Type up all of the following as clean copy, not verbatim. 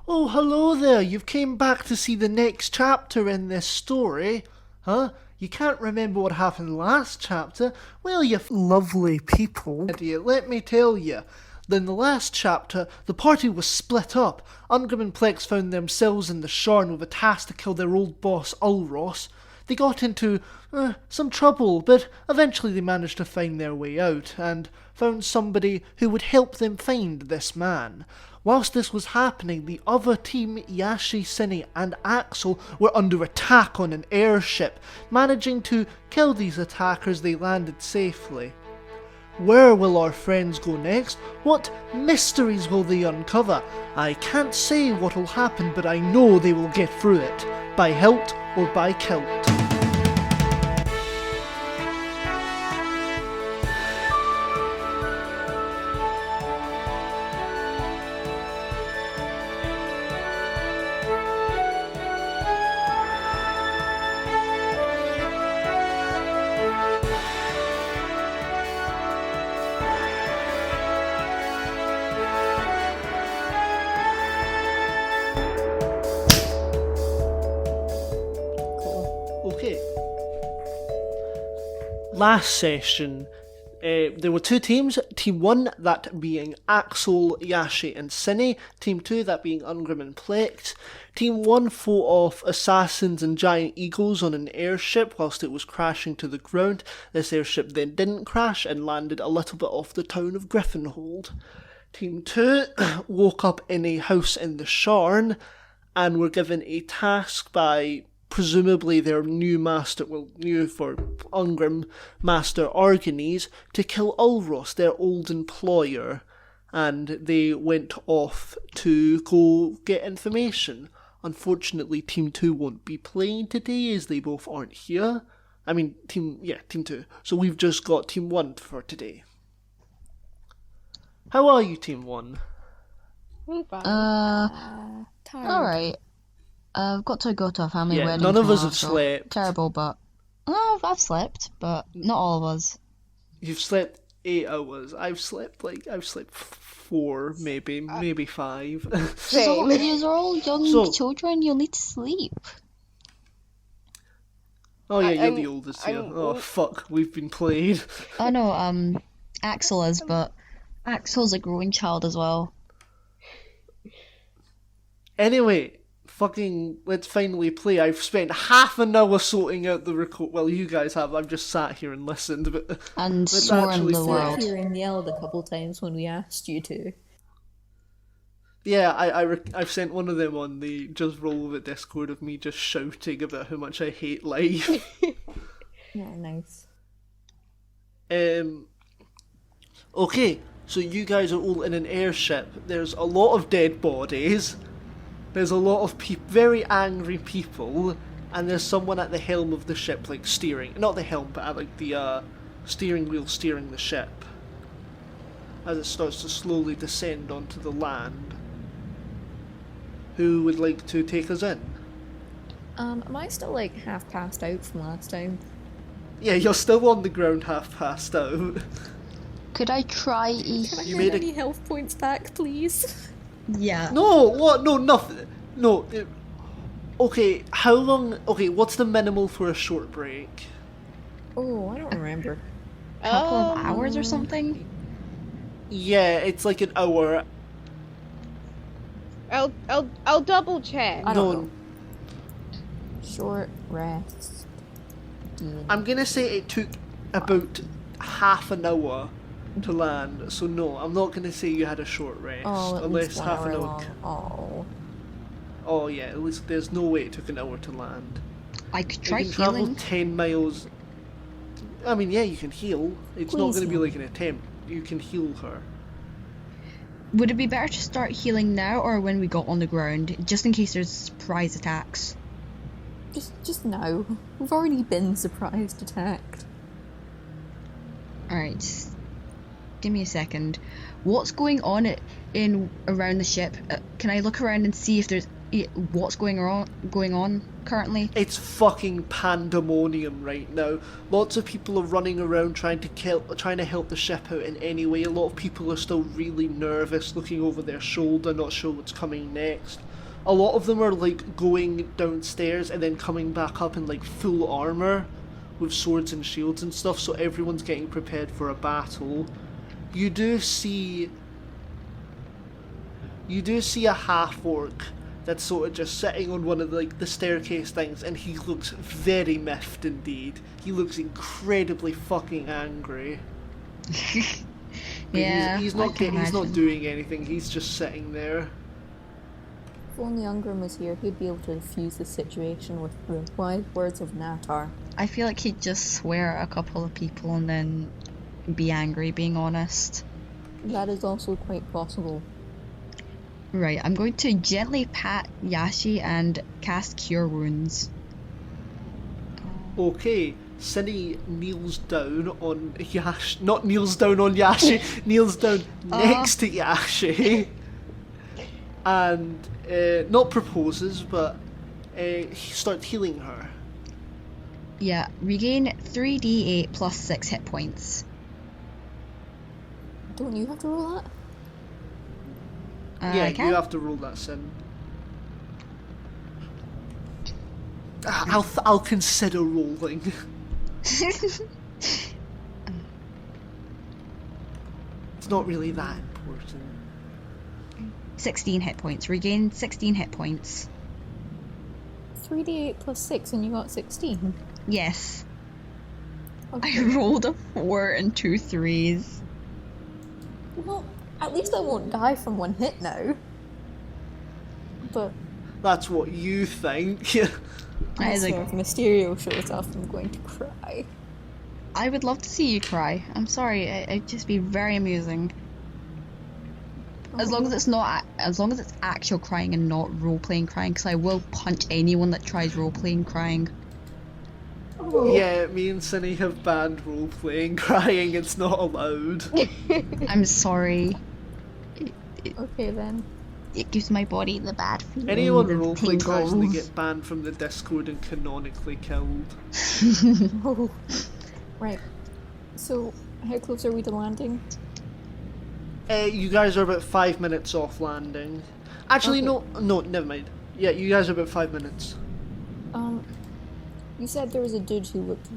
Oh, hello there. You've came back to see the next chapter in this story. Huh? You can't remember what happened last chapter? Well, you lovely people. Idiot, let me tell you. In the last chapter, the party was split up. Ungrim and Plex found themselves in the Sharn with a task to kill their old boss, Ulros. They got into some trouble, but eventually they managed to find their way out, and found somebody who would help them find this man. Whilst this was happening, the other team, Yashi, Cine and Axel, were under attack on an airship. Managing to kill these attackers, they landed safely. Where will our friends go next? What mysteries will they uncover? I can't say what'll happen, but I know they will get through it. By Hilt or by Kilt. Okay. Last session, there were two teams. Team 1, that being Axel, Yashi and Cine. Team 2, that being Ungrim and Plex. Team 1 fought off assassins and giant eagles on an airship whilst it was crashing to the ground. This airship then didn't crash and landed a little bit off the town of Griffinhold. Team 2 woke up in a house in the Sharn and were given a task by presumably their new master, well, new for Ungrim, Master Argones, to kill Ulros, their old employer, and they went off to go get information. Unfortunately, Team 2 won't be playing today as they both aren't here. I mean, Team 2. So we've just got Team 1 for today. How are you, Team 1? Tired. Alright. I've got to go to a family wedding. None of us have so slept. Terrible, but I've slept, but not all of us. You've slept 8 hours. I've slept 4, maybe 5. So you're all young children. You'll need to sleep. Oh yeah, you're the oldest here. Oh fuck, we've been played. I know. Axel is, but Axel's a growing child as well. Anyway. Fucking, let's finally play. I've spent half an hour sorting out the record. Well, you guys have. I've just sat here and listened, but and sworn the world. Here and yelled a couple times when we asked you to. Yeah, I've sent one of them on the just roll with it Discord of me just shouting about how much I hate life. Yeah, nice. Okay, so you guys are all in an airship. There's a lot of dead bodies. There's a lot of very angry people, and there's someone at the helm of the ship, like steering. Not the helm, but at like the steering wheel steering the ship. As it starts to slowly descend onto the land. Who would like to take us in? Am I still like half passed out from last time? Yeah, you're still on the ground half passed out. Could I try? Can I get any health points back, please? Yeah. No, what? No, nothing. No. Okay, how long? Okay, what's the minimal for a short break? Oh, I don't remember. A couple of hours or something? Yeah, it's like an hour. I'll double check. I don't know. Short rest. I'm gonna say it took about half an hour to land, so no, I'm not gonna say you had a short rest. Unless half an hour. Long. Oh yeah, at least there's no way it took an hour to land. I could try you can travel healing. 10 miles. I mean, yeah, you can heal. It's not Please gonna be heal. like an attempt. You can heal her. Would it be better to start healing now or when we got on the ground, just in case there's surprise attacks? Just no. We've already been surprised attacked. Alright. Give me a second. What's going on in around the ship? Can I look around and see if there's what's going on currently? It's fucking pandemonium right now. Lots of people are running around trying to help the ship out in any way. A lot of people are still really nervous, looking over their shoulder, not sure what's coming next. A lot of them are like going downstairs and then coming back up in like full armor with swords and shields and stuff, so everyone's getting prepared for a battle. You do see a half-orc that's sort of just sitting on one of the staircase things, and he looks very miffed indeed. He looks incredibly fucking angry. Yeah, he's not doing anything. He's just sitting there. If only Ungrim was here, he'd be able to defuse the situation with the wise words of Onatar. I feel like he'd just swear at a couple of people and then be angry, being honest. That is also quite possible. Right, I'm going to gently pat Yashi and cast Cure Wounds. Okay, Cinny kneels down on Yash. Not kneels down on Yashi, kneels down next to Yashi. And not proposes, but he starts healing her. Yeah, regain 3d8 plus 6 hit points. Don't you have to roll that? Yeah, you have to roll that, Sin. I'll consider rolling. It's not really that important. 16 hit points. Regain 16 hit points. 3d8 plus 6 and you got 16. Yes. Okay. I rolled a 4 and 2 3s. Well, at least I won't die from one hit now. But That's what you think. honestly, if Mysterio shows up, I'm going to cry. I would love to see you cry. I'm sorry, it'd just be very amusing. As long as it's actual crying and not role-playing crying, because I will punch anyone that tries role-playing crying. Yeah, me and Cinny have banned role-playing crying. It's not allowed. I'm sorry. Okay then. It gives my body the bad feeling. Anyone the role-play cries and they tingles. get banned from the Discord and canonically killed. Oh. Right. So, how close are we to landing? You guys are about 5 minutes off landing. Actually, Okay. no, never mind. Yeah, you guys are about 5 minutes. You said there was a dude who looked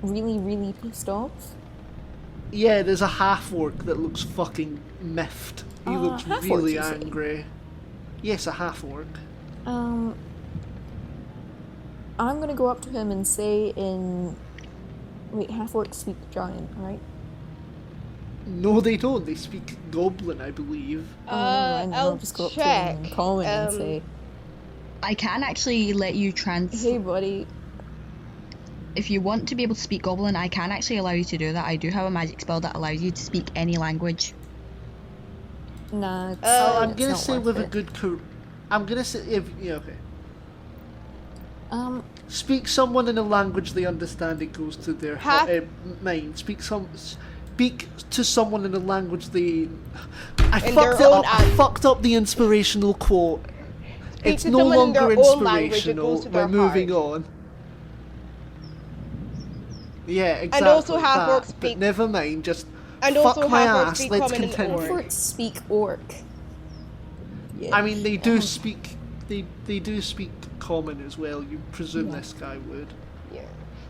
really pissed off? Yeah, there's a half-orc that looks fucking miffed. He looks half-orc, really you say? angry. Yes, a half-orc. I'm gonna go up to him and say in... Wait, half-orcs speak giant, right? No, they don't. They speak goblin, I believe. I'll I'll just go up to check. him and call him and say, I can actually let you hey buddy, If you want to be able to speak Goblin, I can actually allow you to do that. I do have a magic spell that allows you to speak any language. nah, it's, I'm it's gonna not say worth with a it. good I'm gonna say okay. Um, Speak someone in a language they understand. It goes to their mind. Speak to someone in a language they. I In fucked their it own up. I fucked up the inspirational quote. It's to no someone in their longer own language, it inspirational. goes to We're their moving heart. on. Yeah, exactly. And also half-orcs that, speak- But never mind. Just And fuck also my half-orcs ass. speak Let's common and continue. orc. half-orcs speak orc. Yeah. I mean, they do speak. They do speak common as well. You presume Yeah. this guy would. Yeah.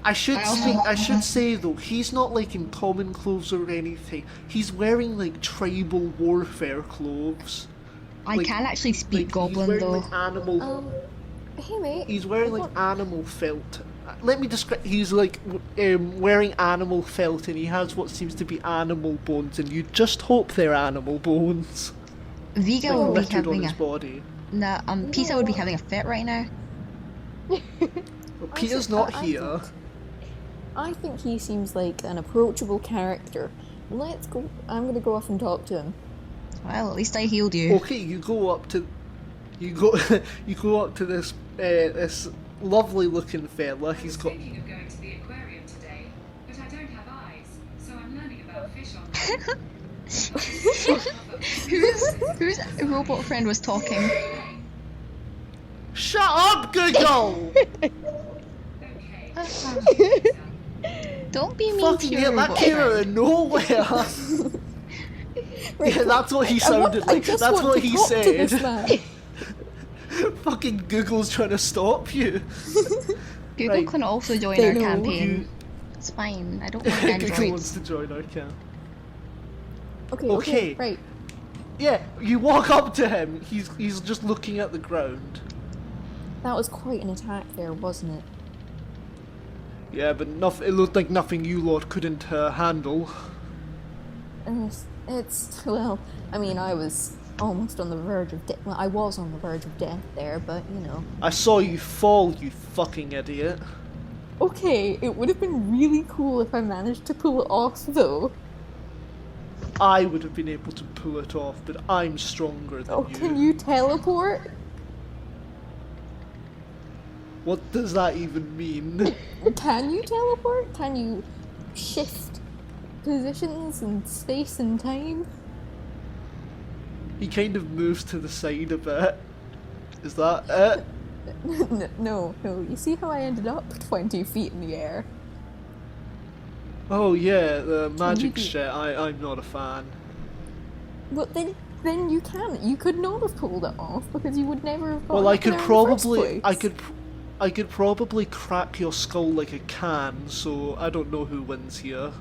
I should say though, he's not like in common clothes or anything. He's wearing like tribal warfare clothes. I Like- can actually speak Like, Goblin he's wearing though. like animal. Hey mate. He's wearing I like thought- animal felt. Let me describe. He's like wearing animal felt, and he has what seems to be animal bones, and you just hope they're animal bones. Vega Like would be littered on having his a body. Pisa would be having a fit right now. But Peter's not here. I think he seems like an approachable character. Let's go. I'm gonna go off and talk to him. Well, at least I healed you. Okay, you go up to this this lovely looking fella. He's got Thinking of going to the aquarium today, but I don't have eyes, so I'm learning about fish on Whose robot friend was talking? Shut up, Google! Okay. Don't be mean Fucking to your hell, that robot came out friend. of nowhere! Right, Yeah, that's what he sounded I like. just That's want what to he talk to this said. man. Fucking Google's trying to stop you. Google Right. can also join They our know. campaign. It's fine. I don't want Google wants androids. to join our camp. Okay, Okay. right. Yeah, you walk up to him. He's just looking at the ground. That was quite an attack there, wasn't it? Yeah, but it looked like nothing you lot couldn't handle. Well, I mean, I was almost on the verge of death. Well, I was on the verge of death there, but, you know. I saw you fall, you fucking idiot. Okay, it would have been really cool if I managed to pull it off, though. I would have been able to pull it off, but I'm stronger than Oh, you. can you teleport? What does that even mean? Can you teleport? Can you shift positions in space and time? He kind of moves to the side a bit. Is that it? No. You see how I ended up 20 feet in the air? Oh yeah, the magic do- shit. I'm not a fan. But then you can't. You could not have pulled it off because you would never have. Well, gotten I up could there in the first probably, place. I could probably crack your skull like a can. So I don't know who wins here.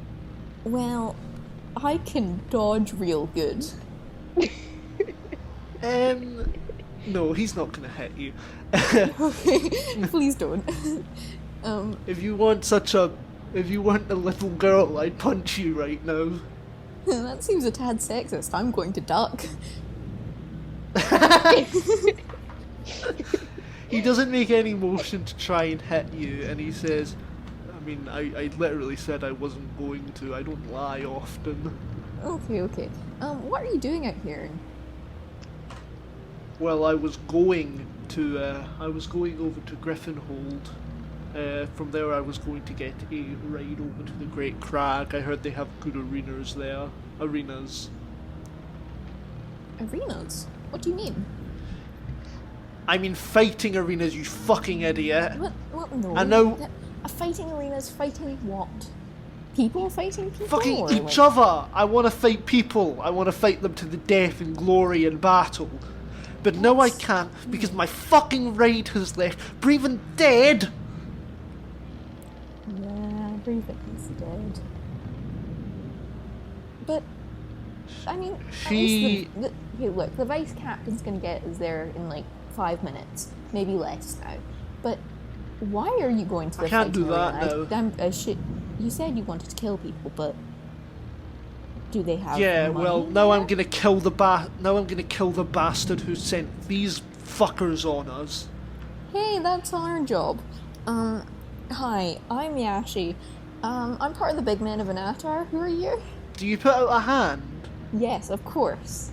Well, I can dodge real good. No, he's not gonna hit you. Okay, please don't. If you weren't a little girl, I'd punch you right now. That seems a tad sexist. I'm going to duck. He doesn't make any motion to try and hit you, and he says, I mean, I literally said I wasn't going to. I don't lie often. Okay. What are you doing out here? Well, I was going over to Griffinhold. From there, I was going to get a ride over to the Great Crag. I heard they have good arenas there. Arenas. Arenas? What do you mean? I mean fighting arenas, you fucking idiot. What? No. I know. A fighting arena's fighting what? People fighting people? Fucking or, each other. I want to fight people. I want to fight them to the death in glory and battle. But no, I can't because my fucking raid has left. Breathing dead. Yeah, Breathing's dead. But, I mean, at least okay, look, the vice captain's gonna get us there in like 5 minutes, maybe less now. But why are you going to the I can't do fighting that arena? You said you wanted to kill people, but do they have Yeah, money well, now there? I'm gonna kill the bastard who sent these fuckers on us. Hey, that's our job. Hi, I'm Yashi. I'm part of the big men of Onatar. Who are you? Do you put out a hand? Yes, of course.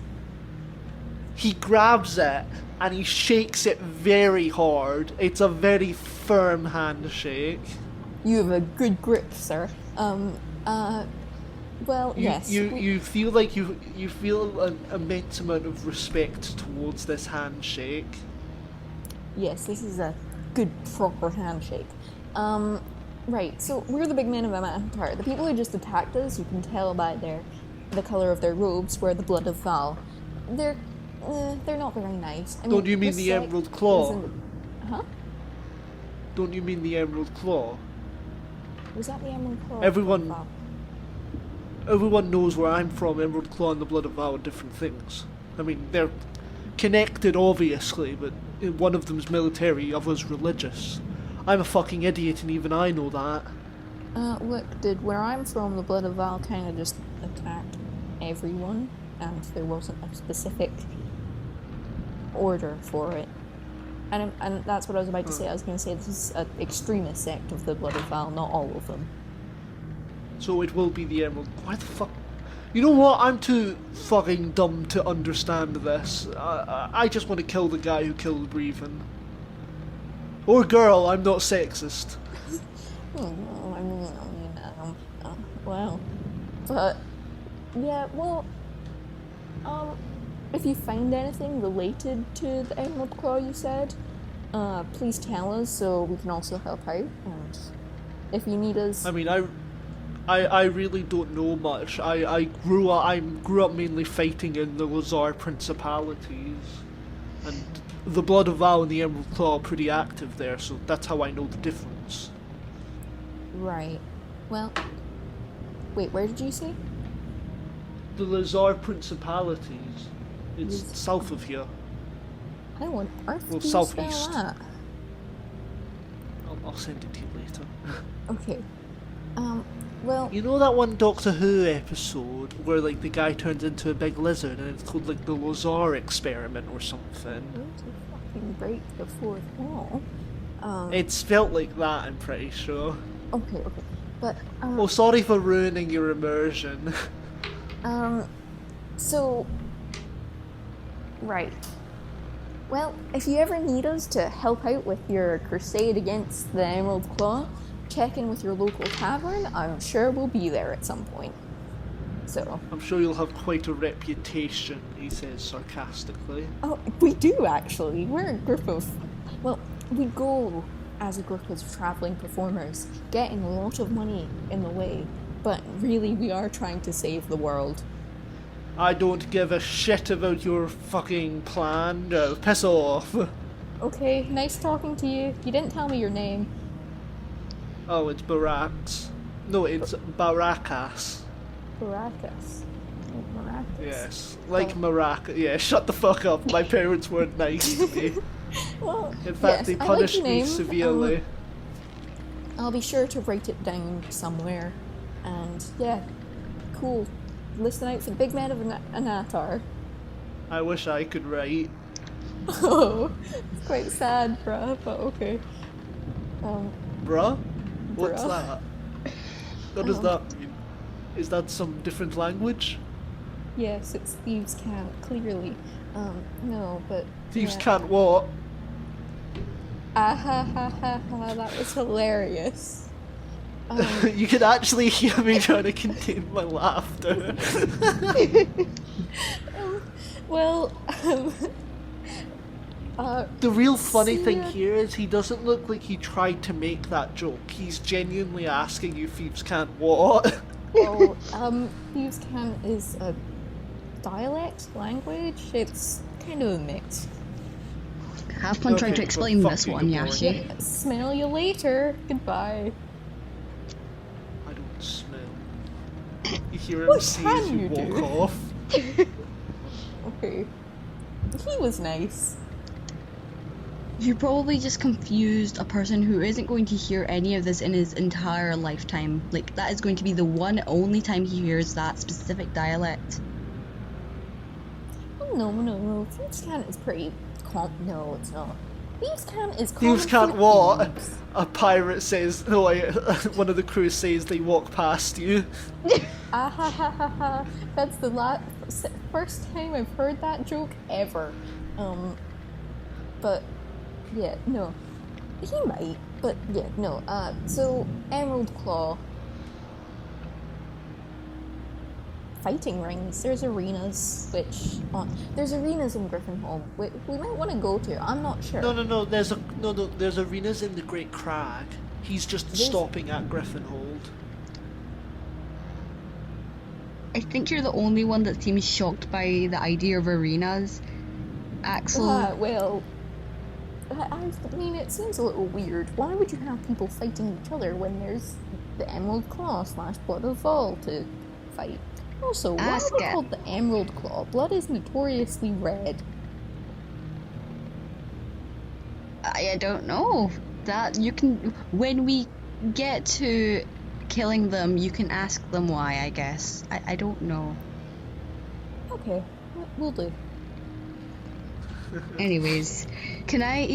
He grabs it and he shakes it very hard. It's a very firm handshake. You have a good grip, sir. Well, yes. You feel like you feel an immense amount of respect towards this handshake. Yes, this is a good, proper handshake. Right, so we're the big men of Onatar. The people who just attacked us, you can tell by the color of their robes, wear the blood of Val. They're not very nice. I Don't you mean this the sect Emerald Claw? isn't- Huh? Don't you mean the Emerald Claw? Was that the Emerald Claw? Everyone- Val? Everyone knows where I'm from. Emerald Claw and the Blood of Vow are different things. I mean, they're connected, obviously, but one of them's military, the other's religious. I'm a fucking idiot, and even I know that. Look, where I'm from, the Blood of Val kind of just attacked everyone, and there wasn't a specific order for it. And that's what I was about to say. I was going to say this is an extremist sect of the Blood of Val, not all of them. So it will be the Emerald. Why the fuck? You know what? I'm too fucking dumb to understand this. I just want to kill the guy who killed Breven. Or girl, I'm not sexist. Well, but yeah, well, if you find anything related to the Emerald Claw, you said, please tell us so we can also help out. And if you need us, I mean, I really don't know much. I grew up mainly fighting in the Lazar Principalities, and the Blood of Val and the Emerald Claw are pretty active there, so that's how I know the difference. right. Well, wait, where did you say? The Lazar Principalities. It's south of here. How on earth Well, do you southeast. spell that? I'll send it to you later. Okay. Well, You know that one Doctor Who episode where like the guy turns into a big lizard and it's called like the Lazar experiment or something? to fucking break the fourth wall. It's felt like that, I'm pretty sure. Okay. But, Oh, sorry for ruining your immersion. so... Right. Well, if you ever need us to help out with your crusade against the Emerald Claw, check in with your local tavern. I'm sure we'll be there at some point. So... I'm sure you'll have quite a reputation, he says sarcastically. Oh, we do actually. We're a group of... Well, we go as a group of travelling performers, getting a lot of money in the way, but really we are trying to save the world. I don't give a shit about your fucking plan. No, piss off. Okay, nice talking to you. You didn't tell me your name. Oh, it's Barax. No, it's Barakas. Baracus. Maracas. Yes, like Oh. Maraca. Yeah, shut the fuck up. My parents weren't nice to me. Well, In fact, yes, they I like punished your me name. severely. I'll be sure to write it down somewhere. And yeah, cool. Listen out for the big man of Onatar. I wish I could write. Oh, it's quite sad, bruh, but okay. Bruh? What's Bruh. that? What does that mean? Is that some different language? Yes, it's thieves' can't, clearly. No, but... Thieves yeah. can't what? Ah ha ha ha ha, that was hilarious. You can actually hear me trying to contain my laughter. Well, The real funny See thing ya. here is he doesn't look like he tried to make that joke. He's genuinely asking you thieves can't what? thieves' can't is a dialect language. It's kind of a mix. Have fun trying to Okay, explain well, this fuck one, you, boring. Yashi. Smell you later. Goodbye. I don't smell. You hear him What say can as you you walk do? off. Okay. He was nice. You probably just confused a person who isn't going to hear any of this in his entire lifetime. Like, that is going to be the one only time he hears that specific dialect. Oh, no. Thieves' can't is pretty no, it's not. Thieves' can't is common Thieves can't for what? thieves. A pirate says, no, one of the crew says they walk past you. Ah ha ha ha ha. That's the first time I've heard that joke ever. But yeah, no. He might, but yeah, no. So Emerald Claw. Fighting rings. There's arenas, there's arenas in Griffinholm. We might want to go to. I'm not sure. No. There's arenas in the Great Crag. He's just stopping at Griffinhold. I think you're the only one that seems shocked by the idea of arenas. Axel, Well, I mean, it seems a little weird. Why would you have people fighting each other when there's the Emerald Claw / Blood of Val to fight? Also, why Ask are they it. called the Emerald Claw? Blood is notoriously red. I don't know. That you can, when we get to killing them, you can ask them why, I guess. I don't know. Okay, we'll do. Anyways, can I,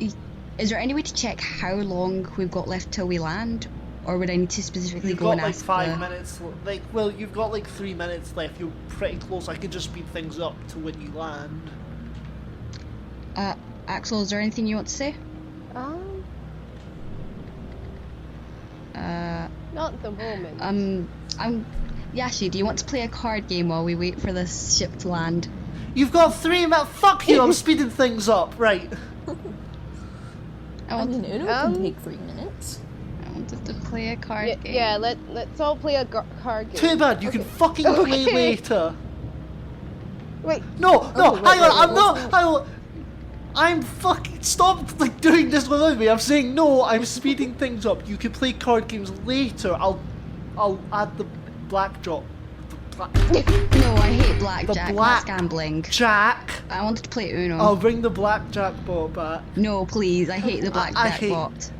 is there any way to check how long we've got left till we land? Or would I need to specifically You've go got and like ask 5 minutes. Well, you've got like 3 minutes left. You're pretty close. I can just speed things up to when you land. Axel, is there anything you want to say? Not at the moment. Yashi, do you want to play a card game while we wait for this ship to land? You've got 3 minutes. Fuck you! I'm speeding things up. Right. I I mean, wanted, Uno can take 3 minutes. I wanted to play a card game. Yeah, let's all play a card game. Too bad, you can fucking play Okay. later. Wait, No, wait, hang on, wait, I'm what's not, I'm fucking, stop like doing this without me. I'm saying no, I'm speeding things up. You can play card games later. I'll add the blackjack. No, I hate blackjack. black- That's gambling. Jack. I wanted to play Uno. I'll bring the blackjack bot back. No, please. I hate the blackjack hate- bot.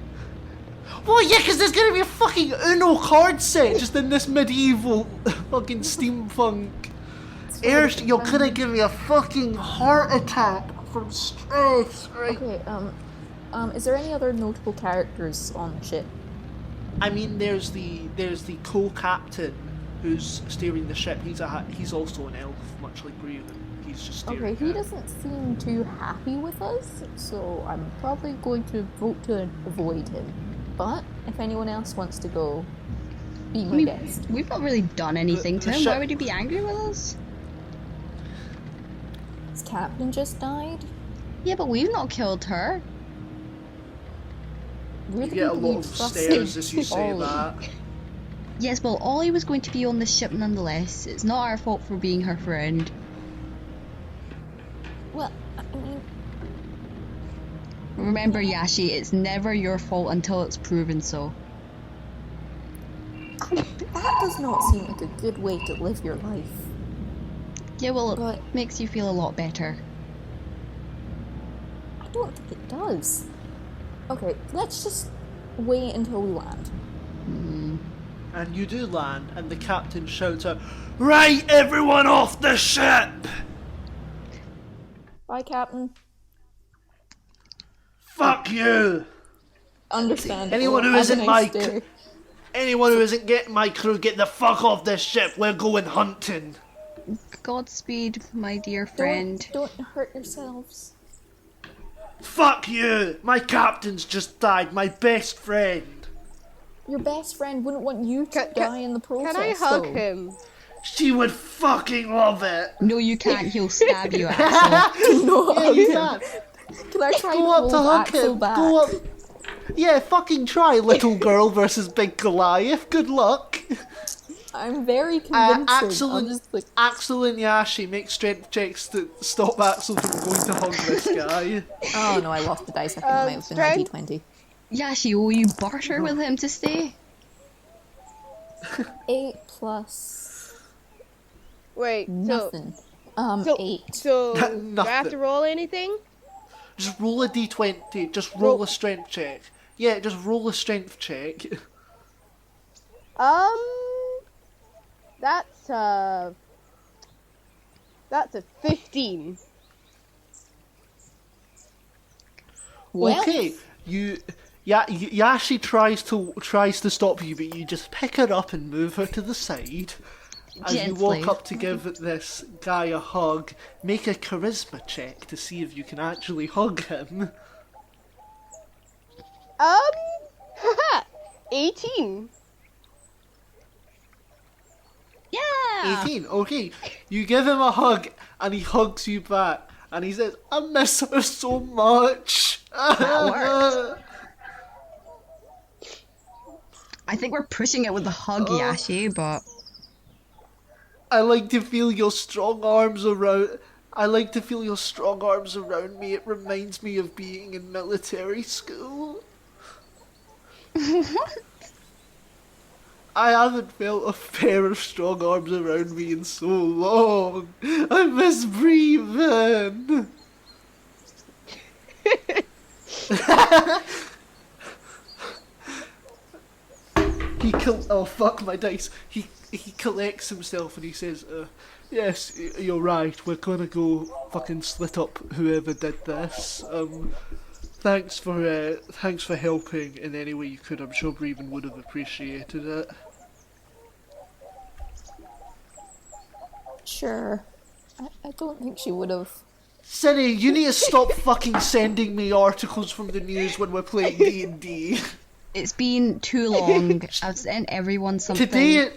Well, yeah, because there's gonna be a fucking Uno card set just in this medieval fucking steampunk. You're gonna give me a fucking heart attack from stress, right? Okay, is there any other notable characters on the ship? I mean, there's the co-captain who's steering the ship. He's also an elf, much like Bruit. He's just steering Okay, he it. doesn't seem too happy with us, so I'm probably going to vote to avoid him. But if anyone else wants to go, be my guest. We've not really done anything to the him. ship- Why would he be angry with us? His captain just died. Yeah, but we've not killed her. We're You the get a people lot you of trust. stares as you say Ollie. that. Yes, well, Ollie was going to be on the ship nonetheless. It's not our fault for being her friend. Well, I mean, Remember, Yashi, it's never your fault until it's proven so. that does not seem like a good way to live your life. Yeah, well, it But- makes you feel a lot better. I don't think it does. Okay, let's just wait until we land. And you do land, and the captain shouts out, "Right, everyone off the ship!" Bye, Captain. Fuck you! Understandable. Anyone who Have a isn't nice my day. Anyone who isn't getting my crew, get the fuck off this ship. We're going hunting. Godspeed, my dear friend. Don't hurt yourselves. Fuck you! My captain's just died. My best friend. Your best friend wouldn't want you to die in the process. can I hug though. him? She would fucking love it. No, you can't. He'll stab you, Axel. No, Yeah, you can. Can I try Go and up to hold hug Axel him. back? Go up. Yeah, fucking try, little girl versus big Goliath. Good luck. I'm very convincing. Axel I'll and just like, Axel and Yashi make strength checks to stop Axel from going to hug this guy. oh no, I lost the dice. I think it might have been like strength? D20. Yashi, will you barter with him to stay? 8 plus Wait, nothing. so 8. So do I have Nothing. to roll anything? Just roll a d20. Just roll a strength check. Yeah, just roll a strength check. That's a 15. Well, Okay, Yashi tries to stop you, but you just pick her up and move her to the side. As you walk Gently. up to give this guy a hug, make a charisma check to see if you can actually hug him. 18. Yeah! 18, okay. You give him a hug, and he hugs you back, and he says, "I miss her so much." That worked. I think we're pushing it with the hug, Yashi, but... I like to feel your strong arms around. I like to feel your strong arms around me. It reminds me of being in military school. What? I haven't felt a pair of strong arms around me in so long. I miss breathing. Oh fuck my dice. He collects himself and he says, "Yes, you're right. We're gonna go fucking slit up whoever did this. Thanks for helping in any way you could. I'm sure Breven would have appreciated it." sure. I don't think she would have. Cindy, you need to stop fucking sending me articles from the news when we're playing D&D. It's been too long. I've sent everyone something. Today,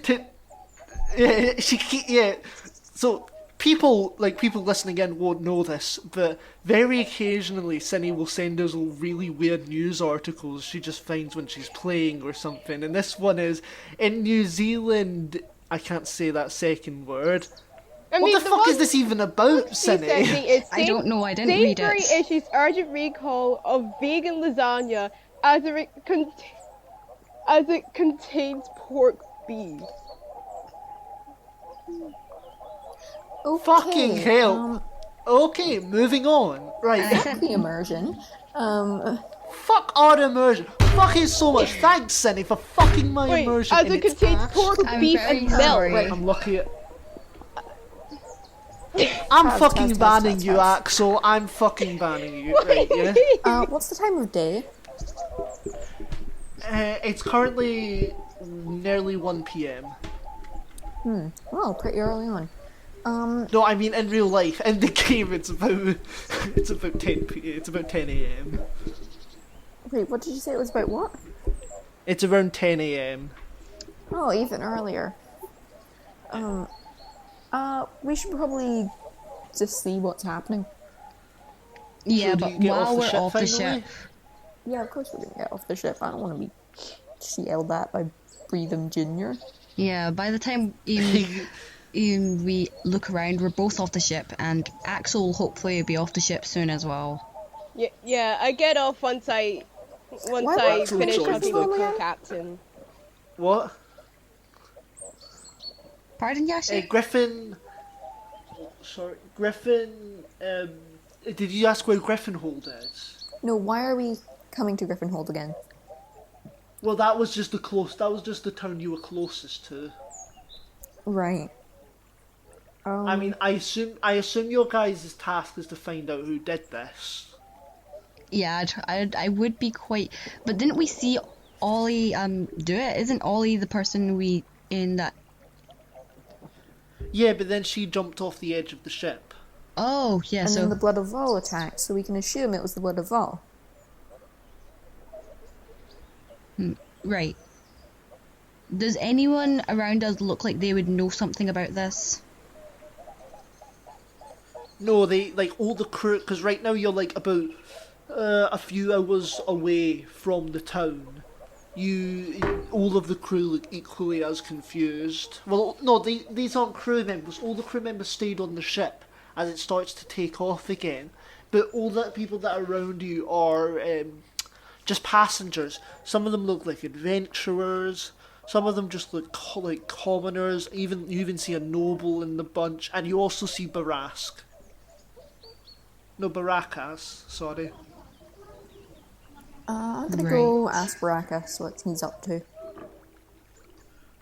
yeah, So, people listening in won't know this, but very occasionally Cindy will send us really weird news articles she just finds when she's playing or something. And this one is, in New Zealand, I can't say that second word. I What mean, the fuck is this even about, she sent Cindy? me is I don't know, I didn't read Sainsbury it. issues urgent recall of vegan lasagna as it contains pork beef. Okay, Fucking hell. Okay, moving on. Right. The immersion. Fuck our immersion. Fuck it so much. Thanks, Cindy, for fucking my Wait, immersion. as in it its contains ass. pork, I'm beef, very and milk. sorry. Right, I'm lucky. I'm fucking banning you, Axel. I'm fucking banning you. Right, yeah. What's the time of day? It's currently nearly 1 p.m. Oh, pretty early on. No, I mean in real life. In the game, it's about 10 a.m. Wait, what did you say? It was about what? It's around 10 a.m. Oh, even earlier. We should probably just see what's happening. Yeah, So do but you get while off the we're ship off the finally? ship, Yeah, of course we're gonna get off the ship. I don't want to be yelled at by Breatham Jr. yeah, by the time we look around, we're both off the ship, and Axel will hopefully be off the ship soon as well. Yeah, I get off once I Why finish would you talking join to us? co-captain. What? Pardon, Yashi? Griffin. Sorry, Griffin. Did you ask where Griffinhold is? No, why are we coming to Griffinhold again? Well, that was just the town you were closest to. Right. I mean, I assume your guys' task is to find out who did this. Yeah, I would be quite... But didn't we see Ollie do it? Isn't Ollie the person we in that... Yeah, but then she jumped off the edge of the ship. Oh, yeah, And so... then the Blood of Vol attacked, so we can assume it was the Blood of Vol. Right. Does anyone around us look like they would know something about this? No, they all the crew, because right now you're about a few hours away from the town. All of the crew look equally as confused. Well, no, these aren't crew members. All the crew members stayed on the ship as it starts to take off again. But all the people that are around you are just passengers. Some of them look like adventurers. Some of them just look like commoners. You even see a noble in the bunch, and you also see Barask. No, Barakas, sorry. I'm gonna go ask Baracus what he's up to.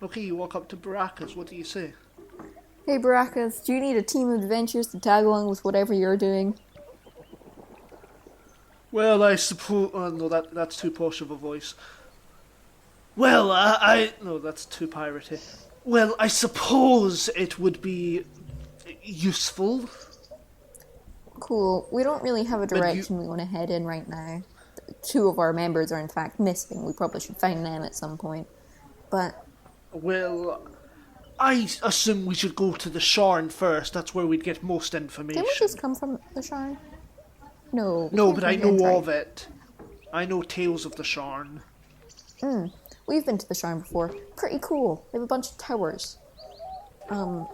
Okay, you walk up to Barakas, what do you say? Hey Baracus, do you need a team of adventurers to tag along with whatever you're doing? Well, I suppose... Oh, no, that's too posh of a voice. Well, No, that's too piratey. Well, I suppose it would be useful. Cool. We don't really have a direction we want to head in right now. Two of our members are in fact missing. We probably should find them at some point. But... Well, I assume we should go to the Sharn first. That's where we'd get most information. Didn't we just come from the Sharn? No. No, but I know of it. I know tales of the Sharn. We've been to the Sharn before. Pretty cool. They have a bunch of towers. Well,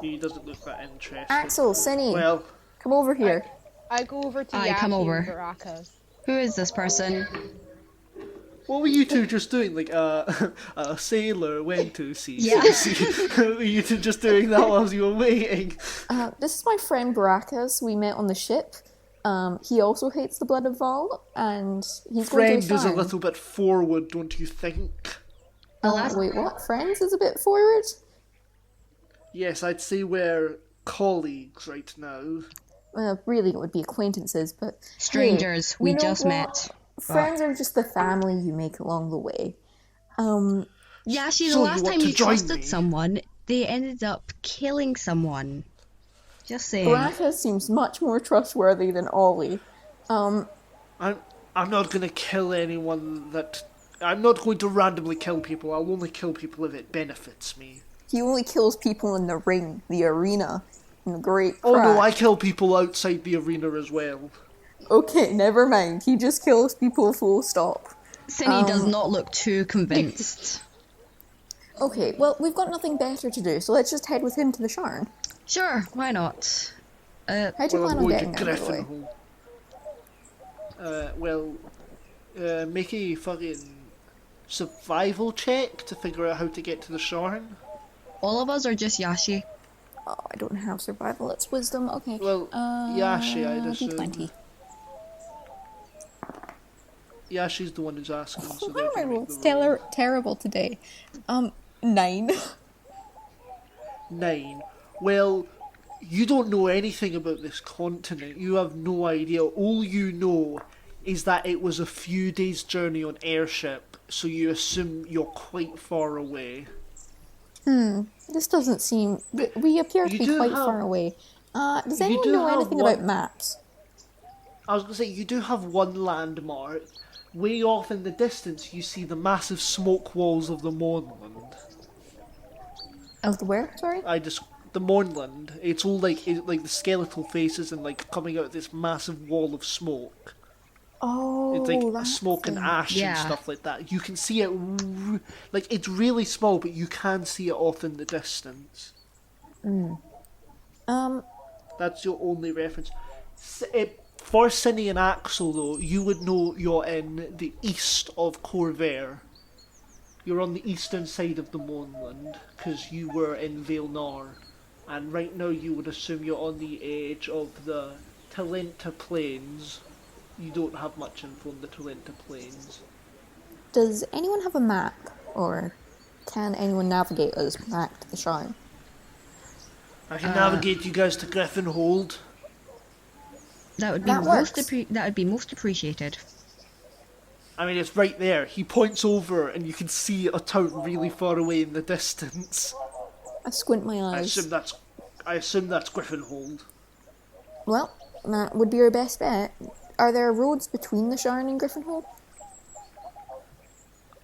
He doesn't look that interesting. Axel, Cinny, Well, come over here. I go over to Aye, Yashi come over. and Baracus. Who is this person? what were you two just doing? Like a sailor went to sea. Yeah. Were you two just doing that while you were waiting? This is my friend Baracus. We met on the ship. He also hates the Blood of Vol, and he's going Friend to the is a Sharn. little bit forward, don't you think? Wait, what? Friends is a bit forward? Yes, I'd say we're colleagues right now. Really, it would be acquaintances, but... Strangers, hey, we you know just what? met. Friends are just the family you make along the way. Yashi, the So you last want time to you join trusted me? someone, they ended up killing someone. Just saying. Baracus seems much more trustworthy than Ollie. I'm not gonna kill anyone that... I'm not going to randomly kill people. I'll only kill people if it benefits me. He only kills people in the ring, the arena, in the great Oh no, I crack. kill people outside the arena as well. Okay, never mind. He just kills people full stop. Cindy does not look too convinced. Okay, well, we've got nothing better to do, so let's just head with him to the Sharn. Sure, why not? How do you Well, plan I'm on going getting to there, by the way? Griffinhole. Make a fucking survival check to figure out how to get to the Sharn. All of us are just Yashi. Oh, I don't have survival, it's wisdom. Okay. Well, Yashi, I'd assume. D20. Yashi's the one who's asking, so Why they are my can make rolls the roll. terrible today? 9. 9. Well, you don't know anything about this continent. You have no idea. All you know is that it was a few days' journey on airship, so you assume you're quite far away. This doesn't seem... We appear to You be do quite have- far away. Does you anyone do know have anything one- about maps? I was going to say, you do have one landmark. Way off in the distance, you see the massive smoke walls of the Mournland. Of the where, sorry? The Mournland. It's all like the skeletal faces and like coming out of this massive wall of smoke. Oh, It's like that smoke and thing. ash Yeah. and stuff like that. You can see it, like it's really small, but you can see it off in the distance. That's your only reference. For Cindy and Axel, though, you would know you're in the east of Corvair. You're on the eastern side of the Mournland, because you were in Vailnar. And right now you would assume you're on the edge of the Talenta Plains. You don't have much info on the Talenta Plains. Does anyone have a map? Or can anyone navigate us back to the Shrine? I can navigate you guys to Griffinhold. That would be That works. that would be most appreciated. I mean, it's right there. He points over and you can see a town really far away in the distance. I squint my I eyes. assume that's Griffinhold. Well, that would be our best bet. Are there roads between the Shrine and Griffinhold?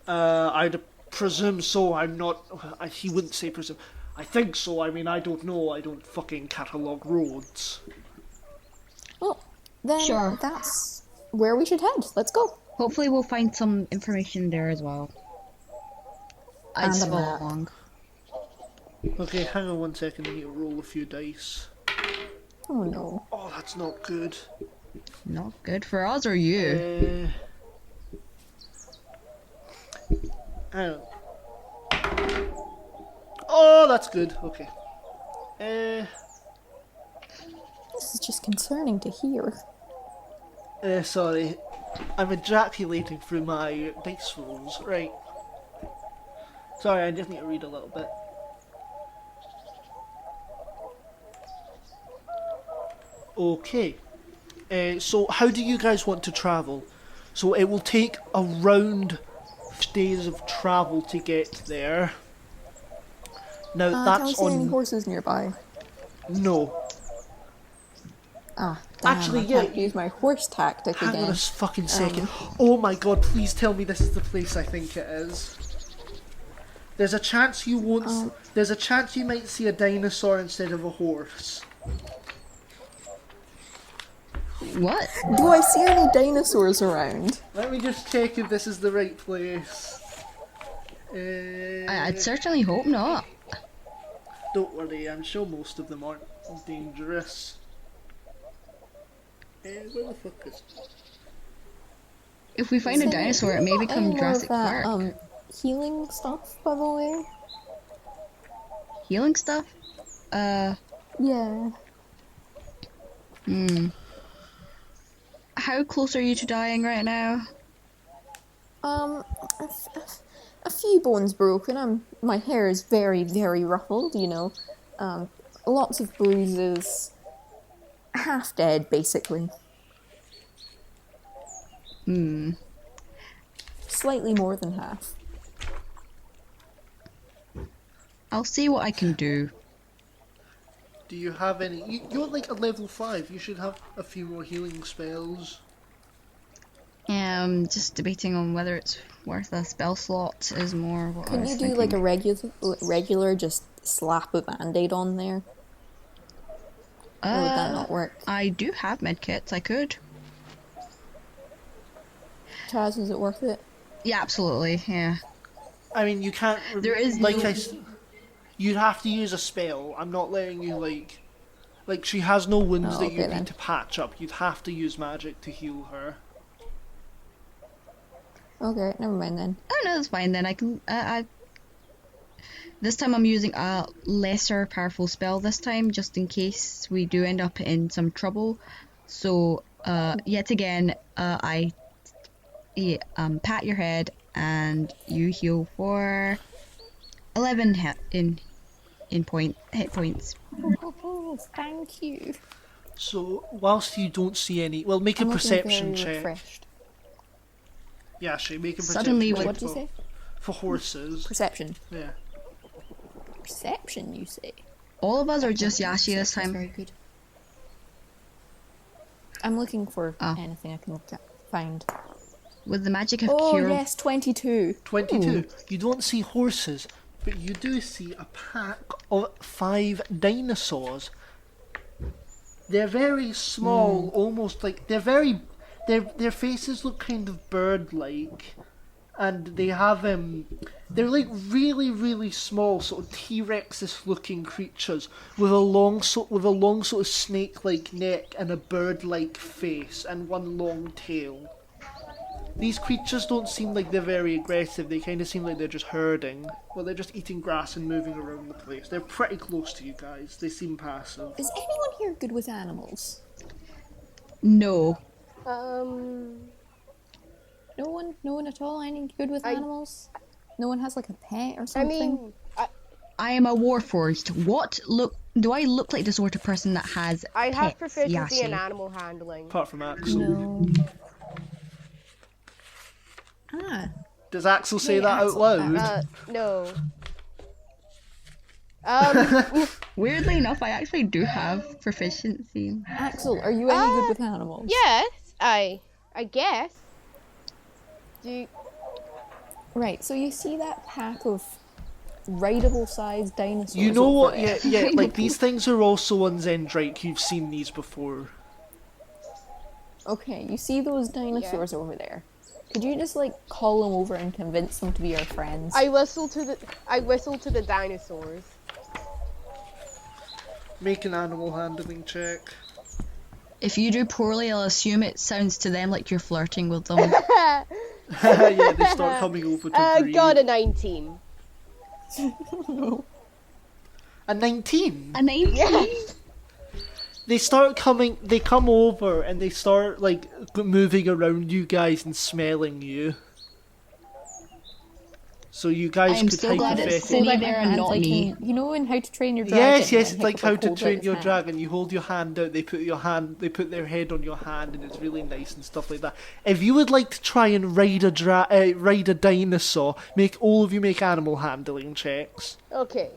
I'd presume so. I'm not. He wouldn't say presume. I think so. I mean, I don't know. I don't fucking catalogue roads. Well, then Sure. that's where we should head. Let's go. Hopefully we'll find some information there as well. I'd And a follow map. along. Okay, hang on 1 second. I need to roll a few dice. Oh no. Oh, that's not good. Not good for us or you. Hang on. Oh, that's good. Okay. This is just concerning to hear. Sorry. I'm ejaculating through my dice rolls. Right. Sorry, I just need to read a little bit. Okay. So how do you guys want to travel? So it will take around days of travel to get there. Now Can we that's see any on... horses nearby? No. Ah, damn, Actually, I can't yeah. use my horse tactic Hang again. on a fucking second. Oh my god, please tell me this is the place I think it is. There's a chance you won't... There's a chance you might see a dinosaur instead of a horse. What? Do I see any dinosaurs around? Let me just check if this is the right place. I'd certainly hope not. Don't worry, I'm sure most of them aren't dangerous. Where the fuck is... If we find a Cindy, dinosaur, it have may you got become any more of Jurassic that, Park. healing stuff, by the way? Healing stuff? Yeah. How close are you to dying right now? A few bones broken. My hair is very, very ruffled, you know. Lots of bruises. Half dead, basically. Slightly more than half. I'll see what I can do. Do you have any... You're like a level 5, you should have a few more healing spells. Just debating on whether it's worth a spell slot is more what I Couldn't was you do thinking. like a regular just slap a band-aid on there? Or would that not work? I do have medkits. I could. Chaz, is it worth it? Yeah, absolutely. Yeah. I mean, you can't. There is like no- you'd have to use a spell. I'm not letting you like she has no wounds Oh, that okay you then. need to patch up. You'd have to use magic to heal her. Okay, never mind then. Oh no, that's fine then. I can. This time I'm using a lesser powerful spell this time, just in case we do end up in some trouble. So, yet again, I pat your head and you heal for 11 hit points. Oh, thank you. So whilst you don't see any, well, make a I'm looking perception very check. refreshed. Yeah, actually, make a perception Suddenly check with- What did you say? for horses. Perception. Yeah. Perception, you say? All of us are just Yashi this That's time. very good. I'm looking for Oh. anything I can look at. Find. With the magic of Oh cure. yes, 22. 22. You don't see horses, but you do see a pack of 5 dinosaurs. They're very small, almost like their faces look kind of bird-like, and they have they're like really small, sort of T-Rexes looking creatures with a long sort of snake-like neck and a bird-like face and one long tail. These creatures don't seem like they're very aggressive. They kind of seem like they're just herding. Well, they're just eating grass and moving around the place. They're pretty close to you guys. They seem passive. Is anyone here good with animals? No. No one at all? Any good with animals? No one has like a pet or I something? mean, I am a warforged. Do I look like the sort of person that has I have pets, proficiency in Yashi? animal handling. Apart from Axel. No. Ah. Does Axel say Hey, that Axel. out loud? No. Weirdly enough, I actually do have proficiency. Axel, are you any good with animals? Yes, I guess. Do you, Right, so you see that pack of rideable sized dinosaurs? You know over what? there? Yeah. Like these things are also on Zendrake. You've seen these before. Okay, you see those dinosaurs over there. Could you just like call them over and convince them to be our friends? I whistle to the dinosaurs. Make an animal handling check. If you do poorly, I'll assume it sounds to them like you're flirting with them. Yeah, they start coming over to breathe. Got a 19. A 19. A 19? Yes. They come over and they start like moving around you guys and smelling you. So you guys I'm could so glad it's hypothetically... Cindy there and not like me. you know in How to Train Your Dragon? Yes, when it's like Hiccup How to holds out Train his Your hand? Dragon. You hold your hand out, they put their head on your hand, and it's really nice and stuff like that. If you would like to try and ride a dinosaur, all of you make animal handling checks. Okay.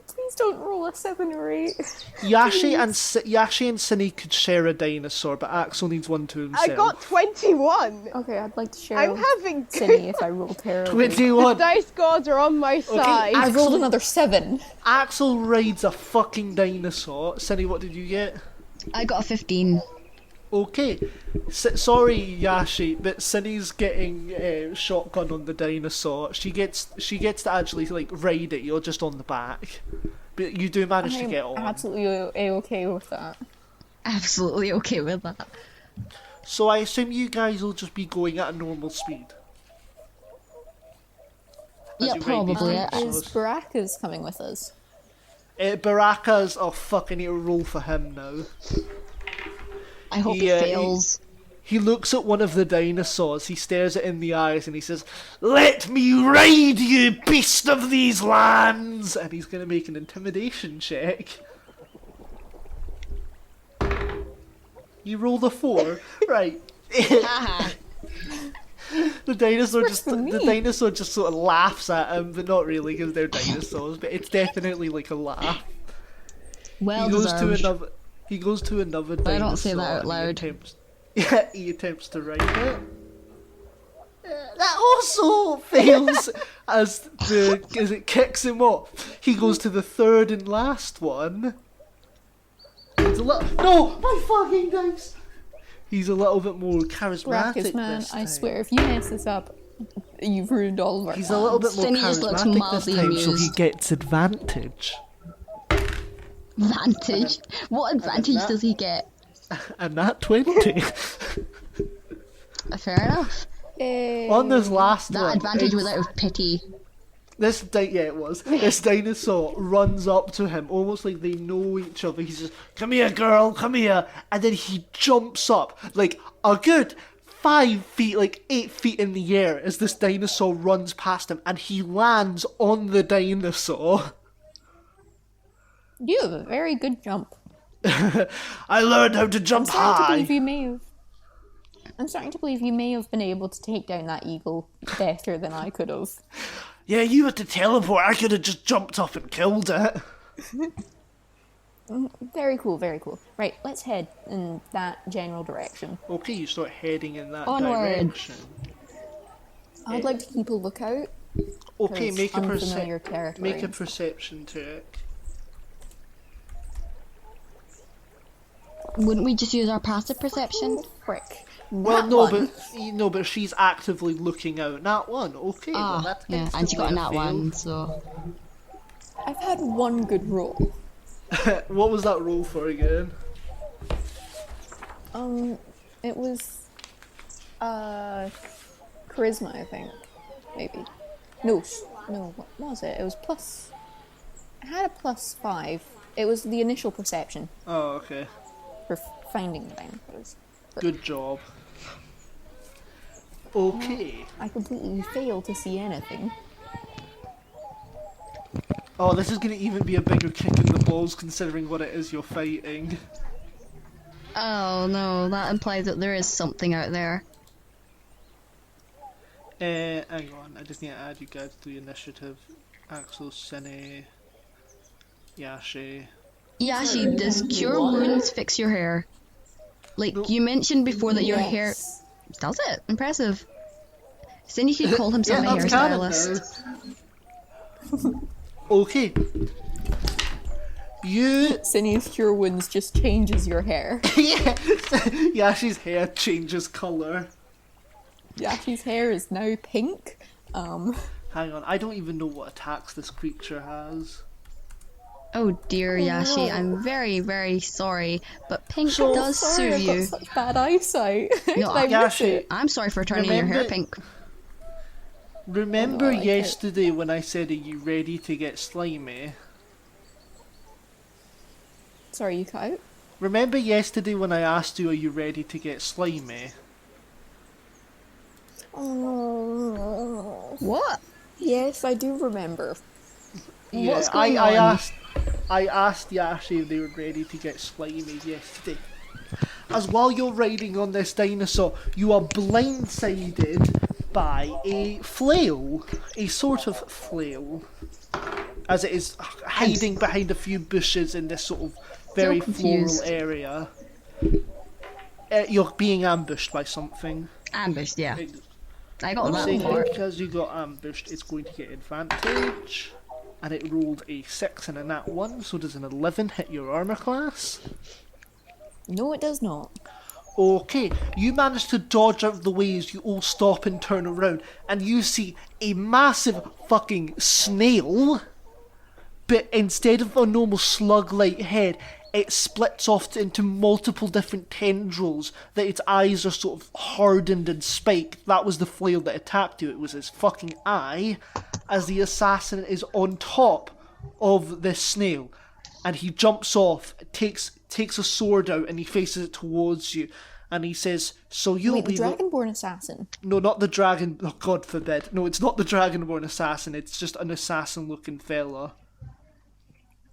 Please don't roll a 7 or 8. Yashi and Cindy could share a dinosaur, but Axel needs one to himself. I got 21. Okay, I'd like to share I'm with having Cindy if I roll terribly. 21. dice gods are on my side. I rolled another 7. Axel rides a fucking dinosaur. Cindy, what did you get? I got a 15. Okay. Sorry, Yashi, but Cindy's getting shotgun on the dinosaur. She gets to actually like ride it. You're just on the back, but you do manage to get on. I'm absolutely okay with that. Absolutely okay with that. So I assume you guys will just be going at a normal speed. As Yeah, you ride these probably. Is dinosaurs. Baraka's coming with us? Baraka's... Oh fuck, I need to roll for him now. I hope he Yeah, fails. He looks at one of the dinosaurs, he stares it in the eyes and he says, "Let me ride you, beast of these lands!" And he's gonna make an intimidation check. You rolled a 4? Right. The dinosaur just sort of laughs at him, but not really because they're dinosaurs, but it's definitely like a laugh. Well He goes deserved. He goes to another dinosaur. I don't say that out and loud. He attempts to ride it. That also fails as it kicks him off. He goes to the third and last one. It's a little... No! My fucking dice! He's a little bit more charismatic Graphics, man, this I time. swear, if you mess this up, you've ruined all of our He's a little bit more Finny just looks charismatic this mildly time, so he amused. gets advantage. Advantage? What advantage that- does he get? And that 20. Fair enough. On this last That one, advantage it's- was out of pity. it was. This dinosaur runs up to him, almost like they know each other. He says, "Come here, girl, come here," and then he jumps up like a good 5 feet, like 8 feet in the air, as this dinosaur runs past him, and he lands on the dinosaur. You have a very good jump. I learned how to jump I'm starting to high. believe you may have been able to take down that eagle better than I could have. Yeah, you had to teleport. I could have just jumped up and killed it. Very cool, very cool. Right, let's head in that general direction. Okay, you start heading in that Onward. direction. I'd like to keep a lookout. Okay, Because make a unfamiliar territory. make a perception check. Wouldn't we just use our passive perception? Frick. Well, That no, one. but she's actively looking out. Nat one. Okay, well, that's Yeah, and she got a nat one, so... I've had one good roll. What was that roll for again? It was charisma, I think. Maybe. No, what was it? It was plus... I had a +5. It was the initial perception Oh, okay. for finding the dinosaurs. Good job. Okay. I completely failed to see anything. Oh, this is going to even be a bigger kick in the balls considering what it is you're fighting. Oh no, that implies that there is something out there. Hang on, I just need to add you guys to the initiative. Axel, Cine, Yashi. Yashi, does cure wounds fix your hair? Like, you mentioned before that your hair... Yes. Does it? Impressive. So then you could call himself a that's canon hairstylist. now. Okay. You... Cindy's cure wounds just changes your hair. Yeah, Yashi's hair changes colour. Yashi's hair is now pink. Hang on, I don't even know what attacks this creature has. Oh dear, Yashi, I'm very, very sorry, but pink So does Sorry, suit I've you. got such bad eyesight. No, I miss Yashi, it. I'm sorry for turning your hair Remember- pink. Remember I like it. yesterday when I said, "Are you ready to get slimy?" Sorry, you cut out? Remember yesterday when I asked you, "Are you ready to get slimy?" Oh. What? Yes, I do remember. Yeah, What's going I on? asked Yashi if they were ready to get slimy yesterday. As while you're riding on this dinosaur, you are blindsided by a flail. A sort of flail. As it is hiding behind a few bushes in this sort of very floral confused. area. You're being ambushed by something. Ambushed, yeah. It- I got I'm that saying part. because you got ambushed, it's going to get advantage. And it rolled a 6 and a nat 1, so does an 11 hit your armor class? No, it does not. Okay, you manage to dodge out of the way as you all stop and turn around, and you see a massive fucking snail, but instead of a normal slug-like head, it splits off into multiple different tendrils, that its eyes are sort of hardened and spiked. That was the flail that attacked you, it was his fucking eye, as the assassin is on top of this snail. And he jumps off, takes a sword out, and he faces it towards you. And he says, "So you'll Wait, the be Dragonborn assassin. No, not the dragon. Oh, God forbid. No, it's not the dragonborn assassin. It's just an assassin-looking fella."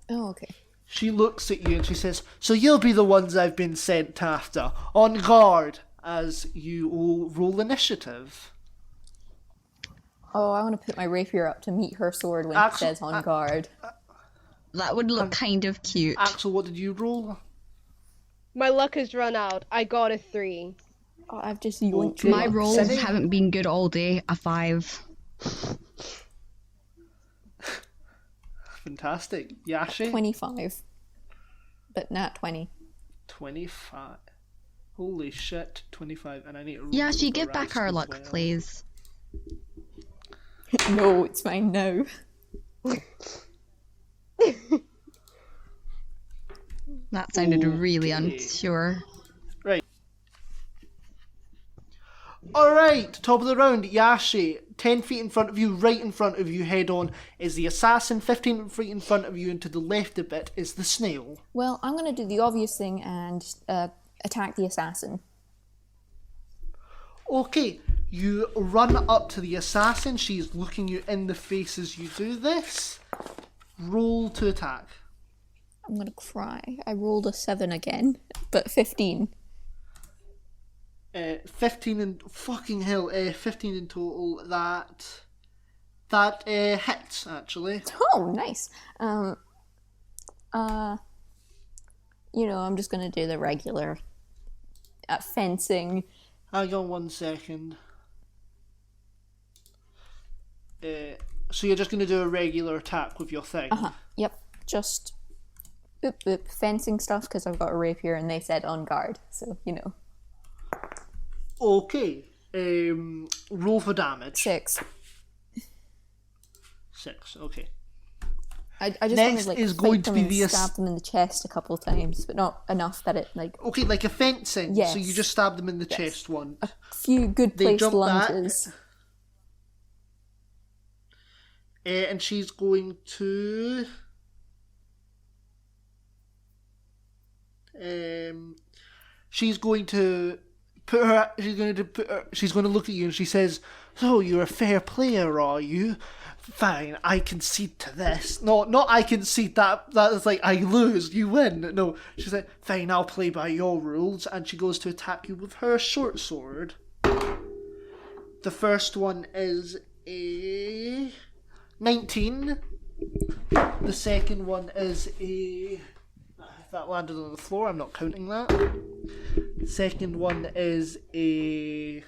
Oh, okay. She looks at you and she says, "So you'll be the ones I've been sent after. On guard," as you all roll initiative. Oh, I want to put my rapier up to meet her sword when Axel- it says on guard. That would look kind of cute. Axel, what did you roll? My luck has run out. I got a 3. Oh, I've just yoinked Okay. My rocks. rolls Cindy? haven't been good all day. A 5. Fantastic. Yashi? 25. But not 20. 25. Holy shit, 25. And I need to roll Yashi, for give back Rask our as luck, well. please. No, it's mine now. That sounded really Okay. unsure. Right. Alright, top of the round, Yashi. 10 feet in front of you, right in front of you, head on, is the assassin. 15 feet in front of you, and to the left a bit is the snail. Well, I'm gonna do the obvious thing and attack the assassin. Okay, you run up to the assassin. She's looking you in the face as you do this. Roll to attack. I'm gonna cry. I rolled a 7 again, but 15. 15 in fucking hell. 15 in total. That hits actually. Oh, nice. I'm just gonna do the regular fencing. Hang on 1 second. So you're just gonna do a regular attack with your thing. Yep, just boop boop fencing stuff because I've got a rapier and they said on guard, so Okay. Roll for damage. 6. 6. Okay. I just Next want to is fight going to them be and the stab them in the chest a couple of times, but not enough that it Okay, like a fencing. Yes. So you just stab them in the Yes. chest once. few good They placed jump back. lunges. And she's going to. She's going to put her. She's going to look at you and she says, "So you're a fair player, are you? Fine, I concede to this. No, not I concede that. That is like I lose, you win. No, she's like, fine, I'll play by your rules." And she goes to attack you with her short sword. The first one is a 19. The second one is a... If that landed on the floor, I'm not counting that. The second one is a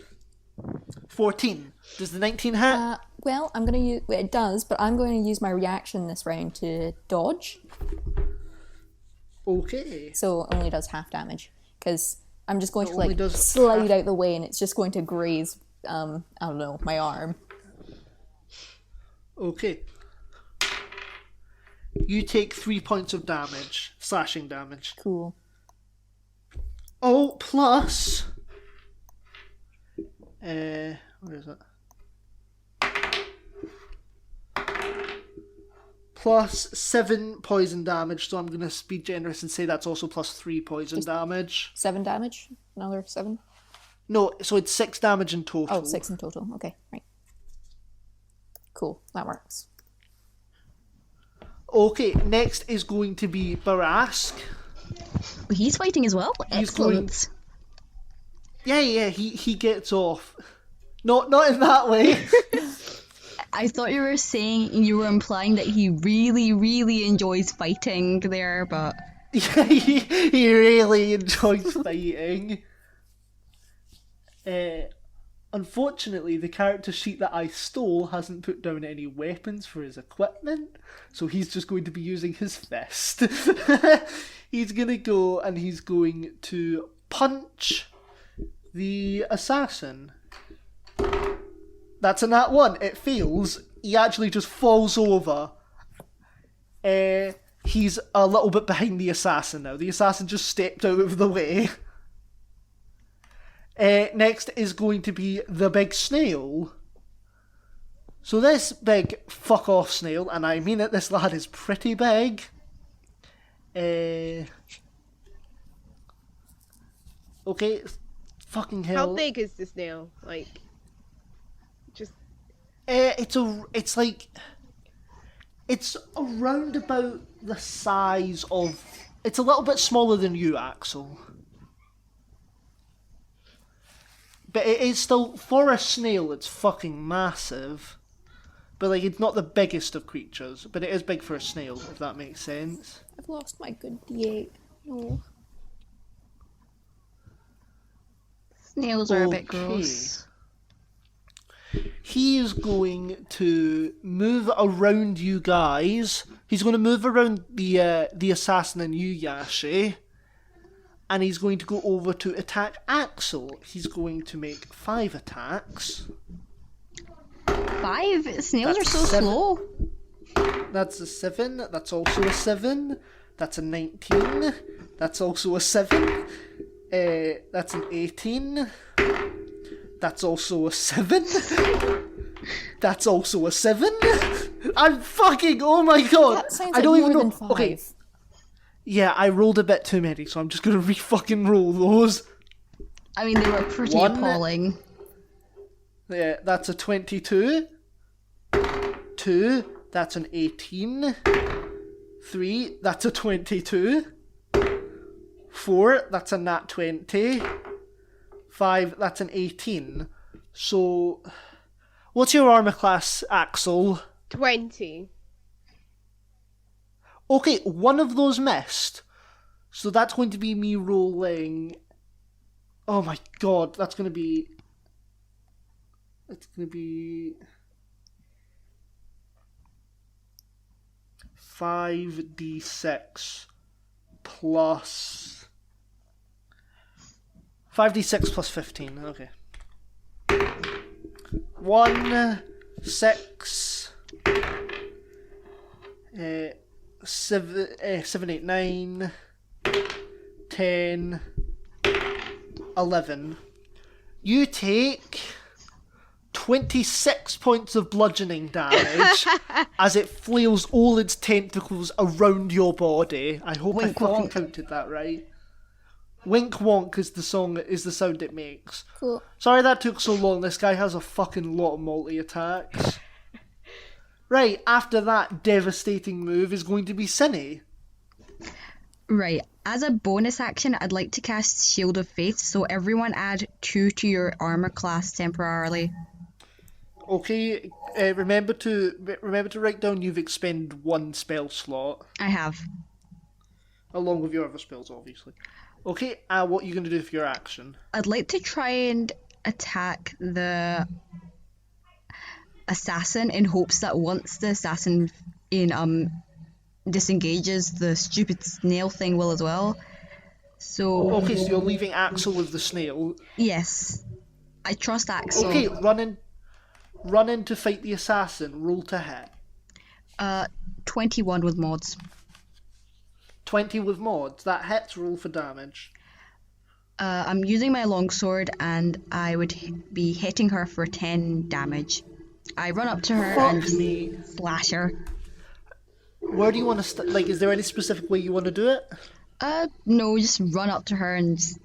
14. Does the 19 hit? Well, I'm going to use... It does, but I'm going to use my reaction this round to dodge. Okay. So it only does half damage. Because I'm just going It to only does slide half- out the way and it's just going to graze, I don't know, my arm. Okay. You take 3 points of damage. Slashing damage. Cool. Oh, plus... where is it? Plus 7 poison damage, so I'm going to be generous and say that's also plus 3 poison damage. 7 damage? Another 7? No, so it's 6 damage in total. Oh, 6 in total. Okay, right. Cool, that works. Okay, next is going to be Barask. He's fighting as well? He's Excellent. Yeah, he gets off. Not in that way. I thought you were saying, you were implying that he really, really enjoys fighting there, but... Yeah, he really enjoys fighting. Unfortunately, the character sheet that I stole hasn't put down any weapons for his equipment, so he's just going to be using his fist. He's going to go and he's going to punch the assassin. That's a nat 1. It fails. He actually just falls over. He's a little bit behind the assassin now. The assassin just stepped out of the way. Next is going to be the big snail. So this big fuck off snail, and I mean it, this lad is pretty big. Okay, fucking hell. How big is the snail? Like, just It's around about the size of... It's a little bit smaller than you, Axel. But it is still, for a snail, it's fucking massive. But like, it's not the biggest of creatures, but it is big for a snail, if that makes sense. I've lost my good D8. No. Snails are a bit Okay. gross. He is going to move around you guys. He's going to move around the assassin and you, Yashi. And he's going to go over to attack Axel. He's going to make 5 attacks. 5? Snails are That's so 7. slow. That's a 7. That's also a 7. That's a 19. That's also a 7. That's an 18. That's also a 7. That's also a 7. I'm fucking, oh my god. That sounds I don't like even more know. than 5. Okay. Yeah, I rolled a bit too many, so I'm just gonna re-fucking roll those. I mean, they were pretty 1. appalling. Yeah, that's a 22. 2, that's an 18. 3, that's a 22. 4, that's a nat 20. 5, that's an 18. So, what's your armor class, Axel? 20. Okay, one of those missed. So that's going to be me rolling... Oh my god, that's going to be... It's going to be... 5d6 plus... 5d6 plus 15, okay. 1, 6... 7, 8, 9, 10, 11. You take 26 points of bludgeoning damage as it flails all its tentacles around your body. I hope Wink I fucking wonk. counted that right. Wink wonk is the sound it makes. Cool. Sorry that took so long. This guy has a fucking lot of multi-attacks. Right, after that devastating move is going to be Cinny. Right, as a bonus action, I'd like to cast Shield of Faith, so everyone add 2 to your armor class temporarily. Okay, remember to write down you've expended 1 spell slot, I have. along with your other spells, obviously. Okay, what are you going to do for your action? I'd like to try and attack the assassin in hopes that once the assassin disengages, the stupid snail thing will as well. So Okay, so you're leaving Axel with the snail. yes, I trust Axel. Okay, run in to fight the assassin. Roll to hit. 21 with mods. 20 with mods. That hits. Roll for damage. I'm using my longsword and I would be hitting her for 10 damage. I run up to her and Fuck me. slash her. Where do you want to is there any specific way you want to do it? No, just run up to her and just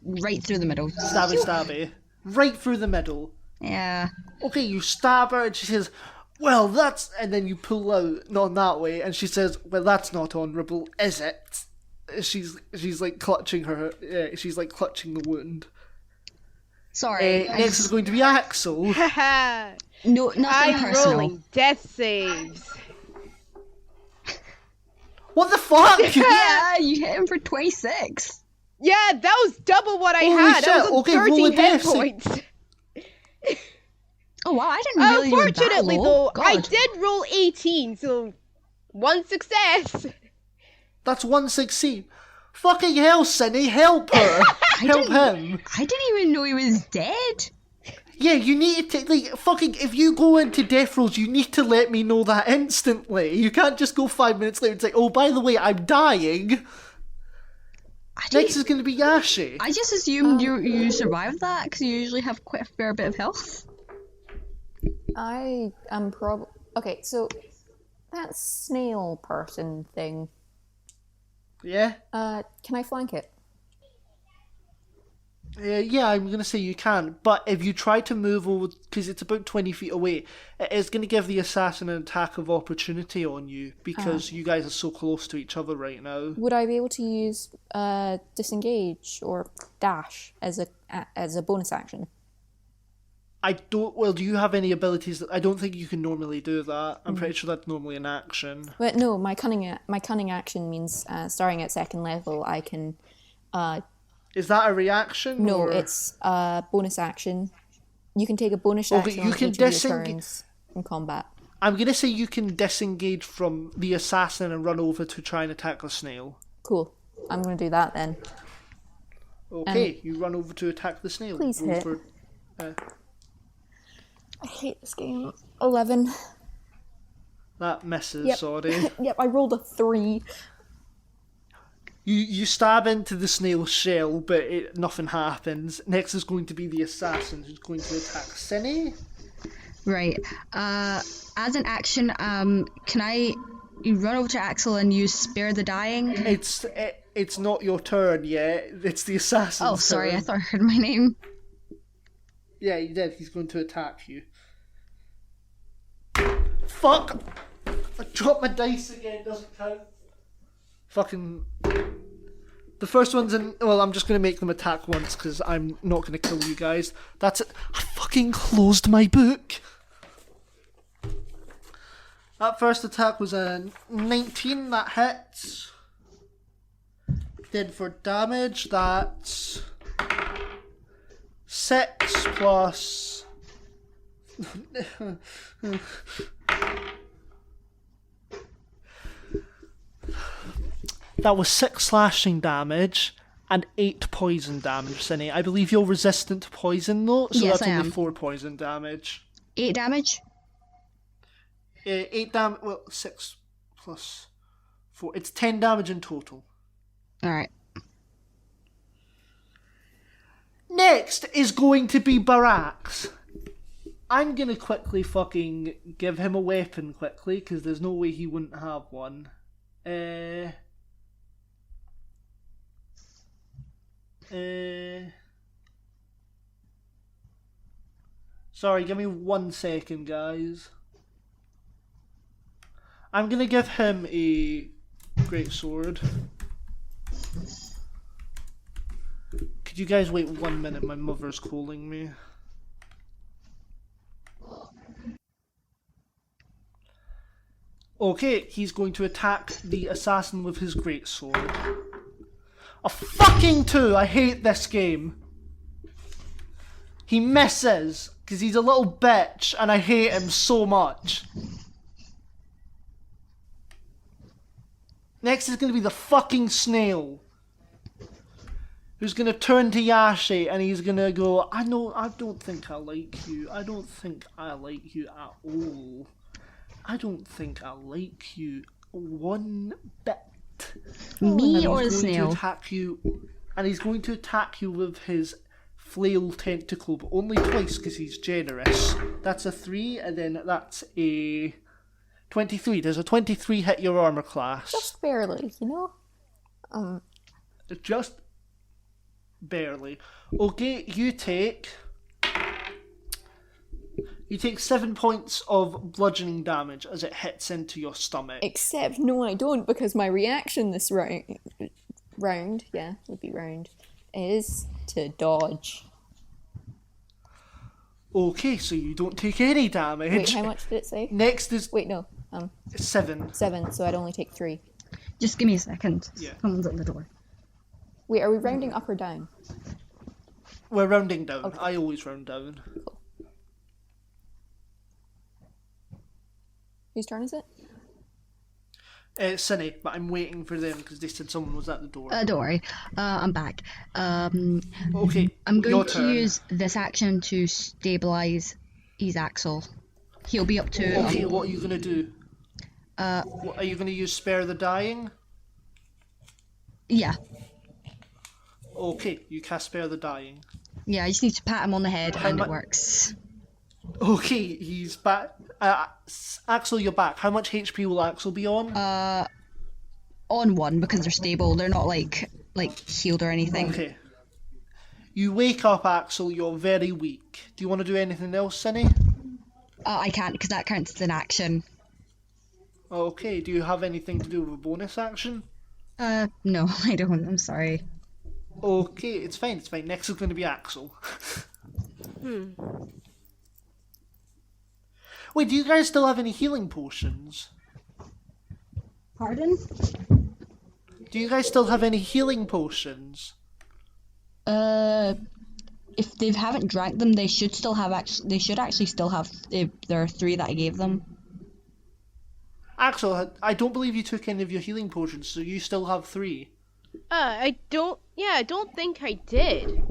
right through the middle. Stabby stabby. Right through the middle. Yeah. Okay, you stab her and she says, well, that's... And then you pull out, not in that way, and she says, well, that's not honourable, is it? She's like clutching her... she's like clutching the wound. Sorry. Next is going to be Axel. Haha. No, nothing I'm personal. rolling death saves. What the fuck? Yeah, you hit him for 26. Yeah, that was double what I Holy had. shit, I was on okay, roll a 13 hit death save. points. Oh wow, I didn't really do Unfortunately, that though, low. I God. did roll 18, so 1 success. That's 116. Fucking hell, Cinny, help her. Help him. I didn't even know he was dead. Yeah, you need to, fucking, if you go into death rolls, you need to let me know that instantly. You can't just go 5 minutes later and say, oh, by the way, I'm dying. Next is going to be Yashi. I just assumed you survived that because you usually have quite a fair bit of health. I am probably... Okay, so that snail person thing, Yeah? can I flank it? Yeah, I'm going to say you can, but if you try to move over, because it's about 20 feet away, it is going to give the assassin an attack of opportunity on you, because you guys are so close to each other right now. Would I be able to use disengage or dash as a bonus action? I don't, well, do you have any abilities that, I don't think you can normally do that. I'm pretty sure that's normally an action. But no, my cunning action means starting at second level, I can Is that a reaction? No, or... it's a bonus action. You can take a bonus Okay, action you on can each of your turns in combat. I'm going to say you can disengage from the assassin and run over to try and attack the snail. Cool. I'm going to do that then. Okay, you run over to attack the snail. Please Roll hit. for, I hate this game. 11. that misses, Yep. sorry. Yep, I rolled a 3. You stab into the snail's shell, but nothing happens. Next is going to be the assassin who's going to attack Cinny. Right. As an action, you run over to Axel and use Spare the Dying? It's not your turn yet. It's the assassin's Oh, sorry, turn. I thought I heard my name. Yeah, you did. He's going to attack you. Fuck! I dropped my dice again, doesn't count. Fucking... The first one's in... Well, I'm just going to make them attack once, because I'm not going to kill you guys. That's it. I fucking closed my book! That first attack was a 19, that hits. Then for damage, that's... 6 plus... That was 6 slashing damage and 8 poison damage, Cinny. I believe you're resistant to poison though, so Yes, that's I only am. 4 poison damage. 8 damage? 8 damage, well, 6 plus 4. It's 10 damage in total. Alright. Next is going to be Barax. I'm gonna quickly fucking give him a weapon quickly, because there's no way he wouldn't have one. Sorry, give me 1 second, guys. I'm gonna give him a great sword. Could you guys wait 1 minute? My mother's calling me. Okay, he's going to attack the assassin with his greatsword. A fucking 2! I hate this game. He misses, because he's a little bitch, and I hate him so much. Next is going to be the fucking snail. Who's going to turn to Yashi, and he's going to go, I don't think I like you. I don't think I like you at all. I don't think I like you one bit. Me or the He's going snail? to attack you, and he's going to attack you with his flail tentacle, but only twice because he's generous. That's a 3, and then that's a 23. Does a 23 hit your armor class? Just barely, you know? Just barely. Okay, you take 7 points of bludgeoning damage as it hits into your stomach. Except, no, I don't, because my reaction this round, would be round, is to dodge. Okay, so you don't take any damage. Wait, how much did it say? Next is Wait, no, 7. 7, so I'd only take 3. Just give me a second. Yeah. Someone's at the door. Wait, are we rounding up or down? We're rounding down. Okay. I always round down. Whose turn is it? Cinny, but I'm waiting for them because they said someone was at the door. Don't worry. I'm back. Okay, I'm going your to turn. use this action to stabilize his Axel. He'll be up to... Okay, what are you going to do? What, are you going to use Spare the Dying? Yeah. Okay, you cast Spare the Dying. Yeah, I just need to pat him on the head and mu- it works. Okay, he's back. Axel, you're back. How much HP will Axel be on? On 1 because they're stable. They're not like healed or anything. Okay. You wake up, Axel. You're very weak. Do you want to do anything else, Cinny? I can't because that counts as an action. Okay. Do you have anything to do with a bonus action? No, I don't. I'm sorry. Okay, it's fine. It's fine. Next is going to be Axel. Wait, do you guys still have any healing potions? Pardon? Do you guys still have any healing potions? If they haven't drank them, they should still have they should actually still have their 3 that I gave them. Axel, I don't believe you took any of your healing potions, so you still have 3. I don't think I did.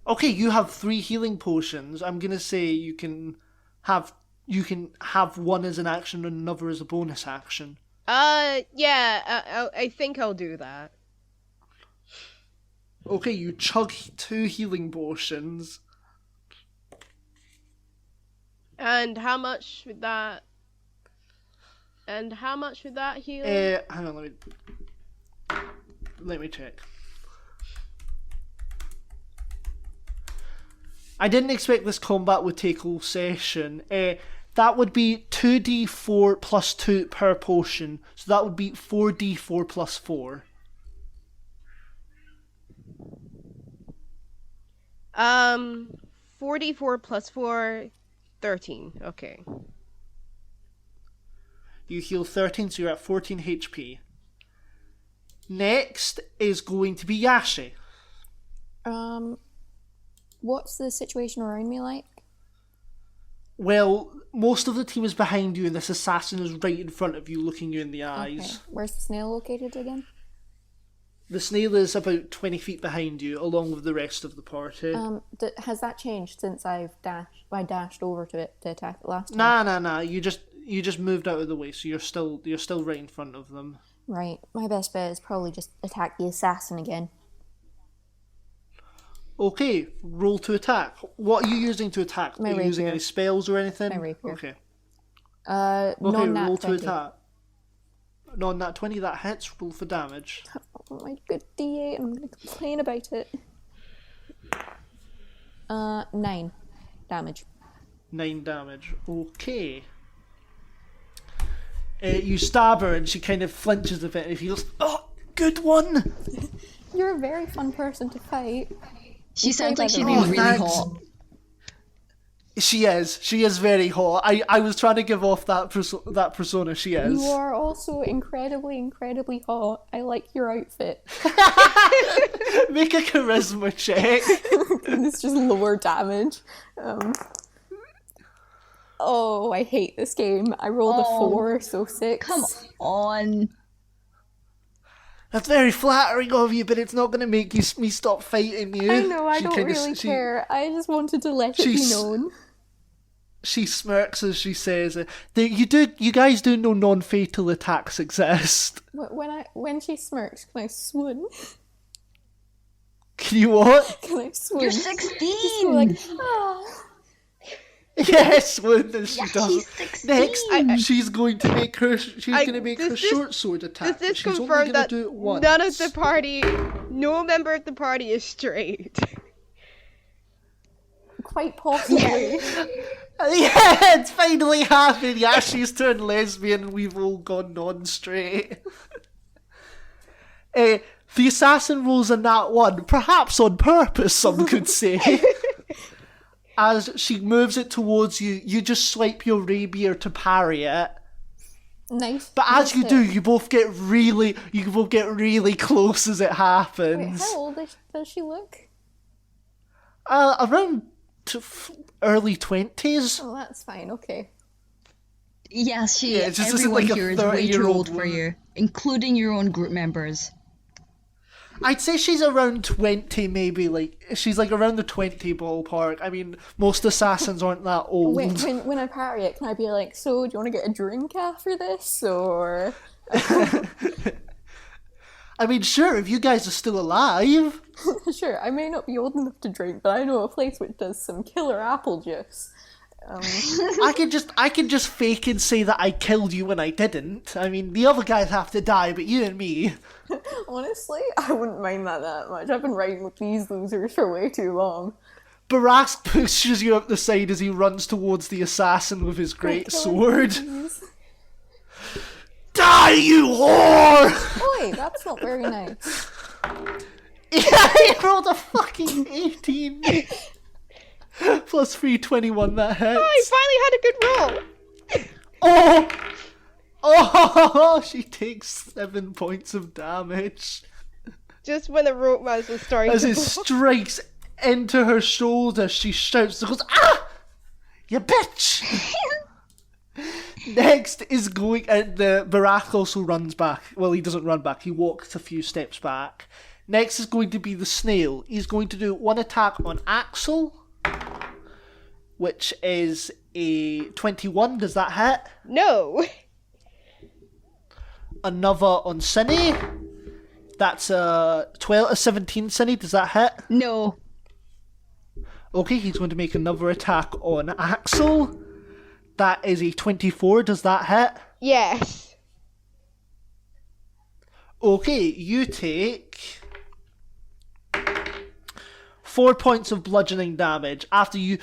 Okay, you have 3 healing potions. I'm gonna say you can have one as an action and another as a bonus action. Yeah, I think I'll do that. Okay, you chug 2 healing potions. And how much would that heal? Hang on, let me check. I didn't expect this combat would take all session. That would be 2d4 plus 2 per potion, so that would be 4d4 plus 4. 44 plus 4, 13. Okay. You heal 13, so you're at 14 HP. Next is going to be Yashi. What's the situation around me like? Well, most of the team is behind you, and this assassin is right in front of you, looking you in the eyes. Okay. Where's the snail located again? The snail is about 20 feet behind you, along with the rest of the party. Has that changed since I dashed over to it to attack it last time? Nah. You just moved out of the way, so you're still right in front of them. Right. My best bet is probably just attack the assassin again. Okay, roll to attack. What are you using to attack? My are you using rapier. any spells or anything? My rapier. Okay. Non-nat roll 20. to attack. Non-nat 20, that hits. Roll for damage. Oh my good D8, I'm gonna complain about it. 9 damage. 9 damage. Okay. You stab her and she kind of flinches a bit and he goes, "Oh, good one!" You're a very fun person to fight. She sounds like she'd be Oh, really thanks. hot. She is very hot. I was trying to give off that persona. She is. You are also incredibly, incredibly hot. I like your outfit. Make a charisma check. It's just lower damage. Oh, I hate this game. I rolled a 4, so 6. Come on. That's very flattering of you, but it's not going to make me stop fighting you. I know, I She don't kinda- really she- care. I just wanted to let it be She's- known. She smirks as she says, "You guys do know non-fatal attacks exist." When she smirks, can I swoon? Can you what? Can I swoon? You're Just 16! go like, ah. Yes, when she Yeah, does. she's 16. Next, she's going to make her. She's going to make her does this- short sword attack. Does this She's only confirm going to that do it once. no member of the party is straight? Quite possibly. Yeah, it's finally happened. Yeah, she's turned lesbian and we've all gone non-straight. The assassin rolls a nat 1, perhaps on purpose, some could say. As she moves it towards you, you just swipe your rapier to parry it. Nice. But as That's you it. do, you both get really close as it Wait, happens. how old does she look? Around early 20s. Oh, that's fine. Okay. Yes, Yeah, it just isn't everyone like a here is way too 30-year-old old for woman. you, including your own group members. I'd say she's around 20, maybe, she's around the 20 ballpark. I mean, most assassins aren't that old. When I parry it, can I be like, so do you want to get a drink after this, or? I mean, sure, if you guys are still alive. Sure, I may not be old enough to drink, but I know a place which does some killer apple juice. I can just fake and say that I killed you when I didn't. I mean, the other guys have to die, but you and me. Honestly, I wouldn't mind that much. I've been riding with these losers for way too long. Barask pushes you up the side as he runs towards the assassin with his great sword. Please. Die, you whore! Oi, that's not very nice. Yeah, he rolled a fucking 18. Plus 321, that hits. I finally had a good roll. Oh, she takes 7 points of damage. just when the rope mask was starting As to it blow. strikes into her shoulder, she shouts and goes, "Ah! You bitch!" Next is going, and the Barath also runs back. Well, he doesn't run back, he walks a few steps back. Next is going to be the snail. He's going to do one attack on Axel, which is a 21. Does that hit? No. Another on Cinny. That's a 17, Cinny. Does that hit? No. Okay, he's going to make another attack on Axel. That is a 24. Does that hit? Yes. Okay, you take 4 points of bludgeoning damage after you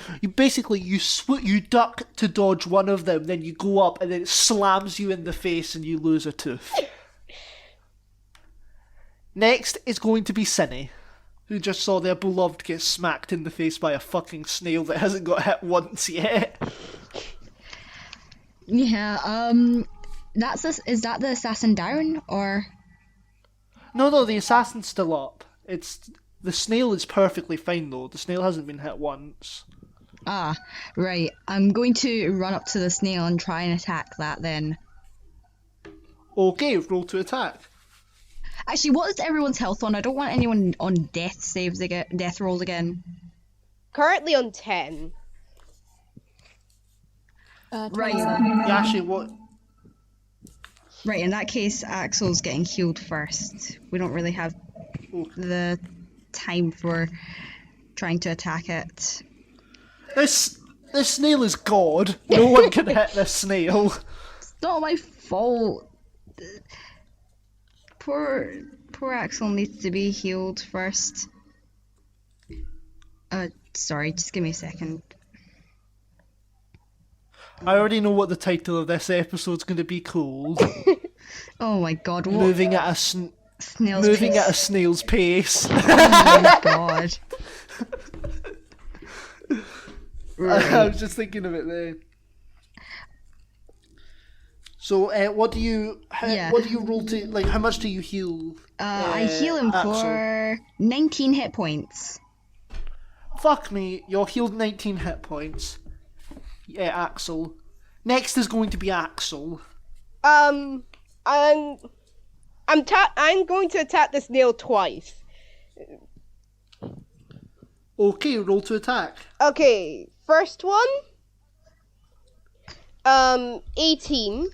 duck to dodge one of them, then you go up and then it slams you in the face and you lose a tooth. Next is going to be Cinny, who just saw their beloved get smacked in the face by a fucking snail that hasn't got hit once yet. Yeah, is that the assassin down, or? No, the assassin's still up. The snail is perfectly fine though. The snail hasn't been hit once. Ah, right. I'm going to run up to the snail and try and attack that then. Okay, roll to attack. Actually, what is everyone's health on? I don't want anyone on death rolls again. Currently on 10. Right. Yashi, what? Right, in that case, Axel's getting healed first. We don't really have the time for trying to attack it. This snail is God. No one can hit this snail. It's not my fault. Poor Axel needs to be healed first. Sorry, just give me a second. I already know what the title of this episode's going to be called. Oh my god, what? Moving at a snail's pace. Oh my god. I was just thinking of it there. So, what do you roll to, like, how much do you heal? I heal him Axel? for 19 hit points. Fuck me, you're healed 19 hit points. Yeah, Axel. Next is going to be Axel. I'm going to attack the snail twice. Okay, roll to attack. Okay, first one. 18.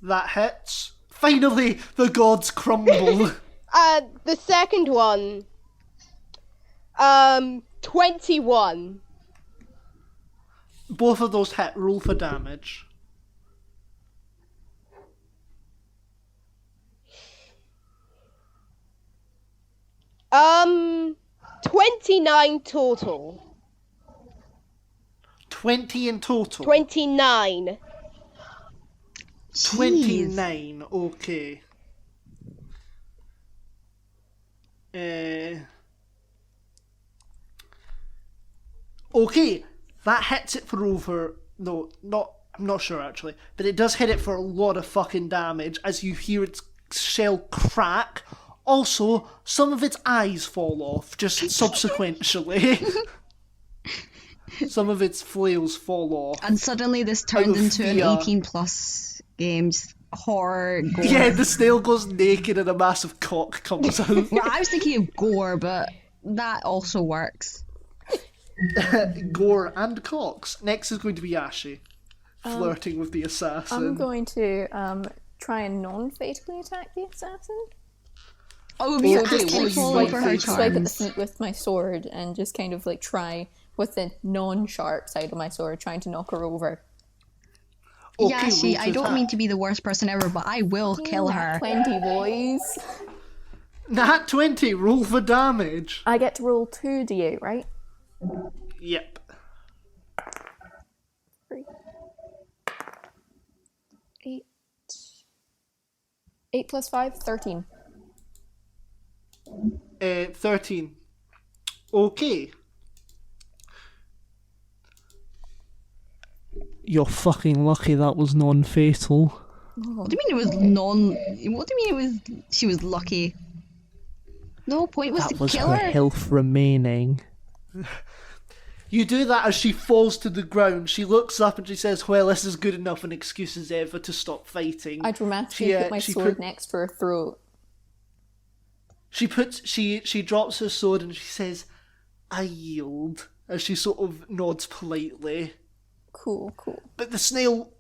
That hits. Finally, the gods crumble. The second one. 21. Both of those hit. Roll for damage. Um, 29 total. 20 in total. 29. 29. Okay. Okay, that hits it for over. No, not. I'm not sure actually, but it does hit it for a lot of fucking damage as you hear its shell crack. Also, some of its eyes fall off just subsequently. Some of its flails fall off. And suddenly this turned Out of into an fear. 18+ games horror gore. Yeah, the snail goes naked and a massive cock comes out. Well, I was thinking of gore, but that also works. Gore and cocks. Next is going to be Ashi, flirting with the assassin. I'm going to try and non-fatally attack the assassin. Oh, you Okay, actually what fall do you over want her to Swipe at the charms. feet with my sword and just kind of like try with the non-sharp side of my sword, trying to knock her over. Okay, Yeah, she. roll I to don't attack. mean to be the worst person ever, but I will kill her. 20 boys. Nat 20, roll for damage. I get to roll 2d8, right? Yep. 3. 8. 8 plus 5, 13. 13. Okay. You're fucking lucky that was non-fatal. What do you mean it was non? What do you mean it was? She was lucky. The whole point was That to was kill her her. health remaining. You do that as she falls to the ground. She looks up and she says, well, this is good enough an excuse as ever to stop fighting. I dramatically put my sword next to her throat. She drops her sword and she says, I yield, as she sort of nods politely. Cool. But the snail,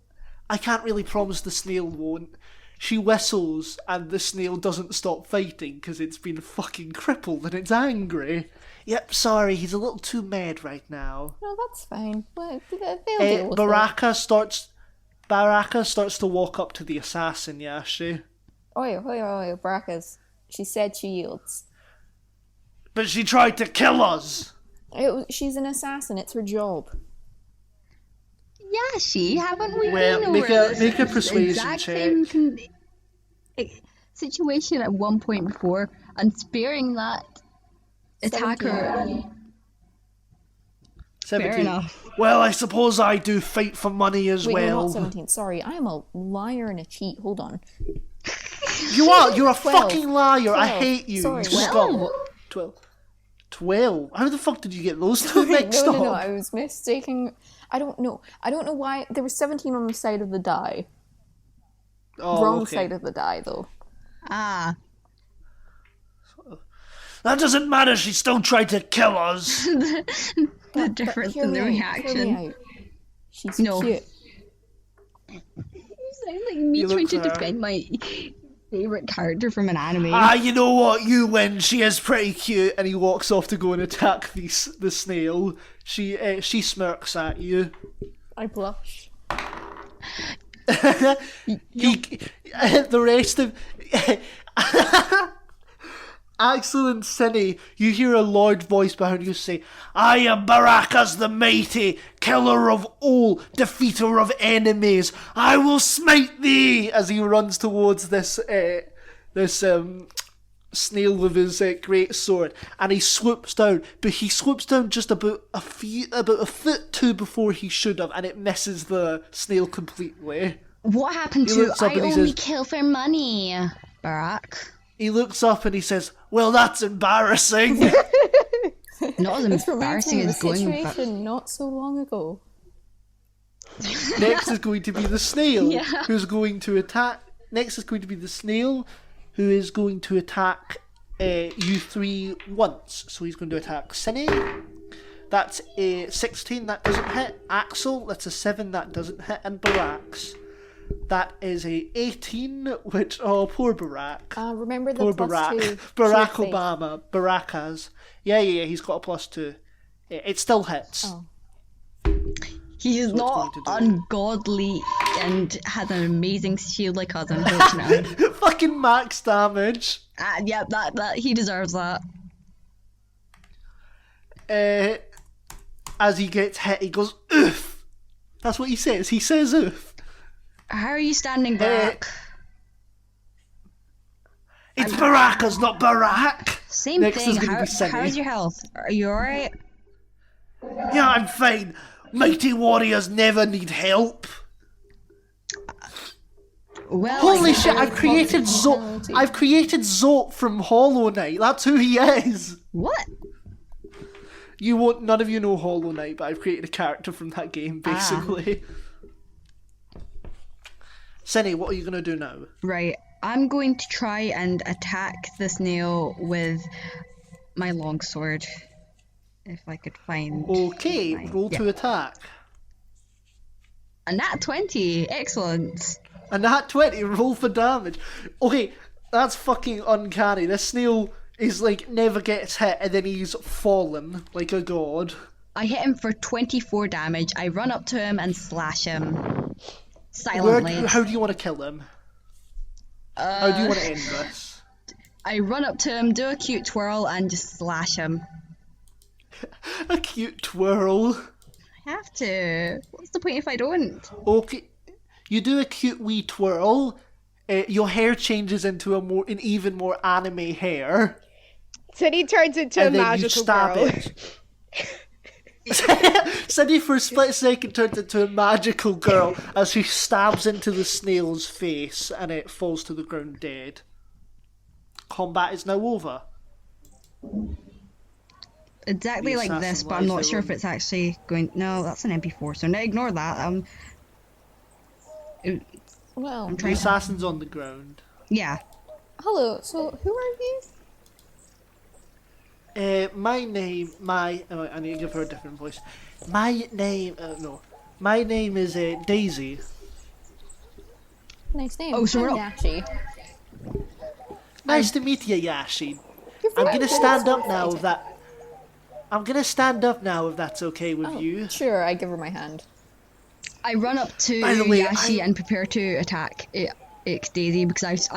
I can't really promise the snail won't. She whistles and the snail doesn't stop fighting because it's been fucking crippled and it's angry. Yep, sorry, he's a little too mad right now. No, that's fine. Well, they'll deal with it. Baraka starts to walk up to the assassin, Yashi. Oi, Baraka's. She said she yields. But she tried to kill us! She's an assassin, it's her job. Yeah, haven't we Well, been make over a- make a this persuasion exact check. same situation at one point before, and sparing that attacker. 17. Fair enough. Well, I suppose I do fight for money as Wait, well. no, not 17. Sorry, I am a liar and a cheat. Hold on. You are! You're a 12. fucking liar! I 12. hate you! Sorry, you 12. scum. 12. How the fuck did you get those two mixed No, up? I was mistaking. I don't know why. There was 17 on the side of the die. Oh, Wrong okay. side of the die, though. Ah. That doesn't matter, she still tried to kill us! The difference Hear in the me out, hear me reaction. out. She's No. cute. You sound like me You trying look to fair. defend my favourite character from an anime. You know what? You win. She is pretty cute. And he walks off to go and attack the snail. She smirks at you. I blush. The rest of Axel and Cinny, you hear a loud voice behind you say, I am Baraka's the mighty, killer of all, defeater of enemies. I will smite thee! As he runs towards this snail with his great sword, and he swoops down, but he swoops down just about a foot too before he should have, and it misses the snail completely. What happened He to looks up I and he only says- kill for money, Barak? He looks up and he says, well, that's embarrassing. Not as It's embarrassing remembering the as going back. situation not so long ago. Next is going to be the snail, Yeah. who's going to attack. Next is going to be the snail, who is going to attack you three once. So he's going to attack Cinny. That's a 16, that doesn't hit. Axel, that's a 7, that doesn't hit. And Barak's, that is a 18, which, oh, poor Barak. Remember the Poor plus Barack. 2. Barack Sure thing. Obama. Baraka's. Yeah, he's got a +2. It still hits. Oh. He is So it's not going to do. ungodly and has an amazing shield like us, unfortunately. Fucking max damage. Yeah, that he deserves that. As he gets hit, he goes, oof. That's what he says. He says oof. How are you standing, Barak? It's Baraka's, not Barak. Same Next thing. is gonna be Cinny. How's your health? Are you alright? Yeah, I'm fine. Mighty warriors never need help. Well, Holy I- shit, I've created Zot. I've created Zot from Hollow Knight. That's who he is. What? You won't. None of you know Hollow Knight, but I've created a character from that game, basically. Cinny, what are you gonna do now? Right. I'm going to try and attack the snail with my longsword. If I could find. Okay, my- roll to attack. A nat 20. Excellent. And that 20, roll for damage. Okay, that's fucking uncanny. This snail is like never gets hit and then he's fallen like a god. I hit him for 24 damage. I run up to him and slash him. Silently. How do you want to kill him? How do you want to end this? I run up to him, do a cute twirl, and just slash him. A cute twirl. I have to. What's the point if I don't? Okay, you do a cute wee twirl. Your hair changes into an even more anime hair. Cindy turns into a And then you magical stab girl. it. Cindy for a split second turns into a magical girl as she stabs into the snail's face and it falls to the ground dead. Combat is now over. Exactly The like this, assassin but I'm not lies sure there if it's actually going. No, that's an MP4, so now ignore that. Well, I'm The trying. assassin's on the ground. Yeah. hello. So, who are you? My name, oh, I need to give her a different voice. My name, no. My name is Daisy. Nice name. Oh, so we're I'm not- Yashi. Nice to meet you, Yashi. You're I'm very gonna good stand at up now if that. I'm gonna stand up now if that's okay with Oh, you. sure, I give her my hand. I run up to By the way, Yashi and prepare to attack Daisy because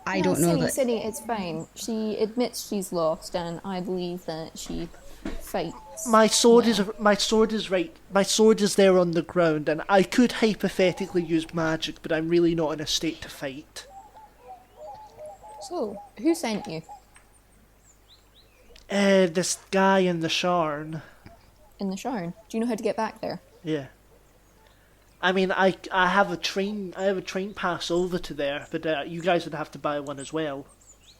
I don't know that. City, it's fine. She admits she's lost, and I believe that she fights. My sword is there on the ground, and I could hypothetically use magic, but I'm really not in a state to fight. So, who sent you? This guy in the Sharn. In the Sharn. Do you know how to get back there? Yeah. I mean, I have a train pass over to there, but you guys would have to buy one as well.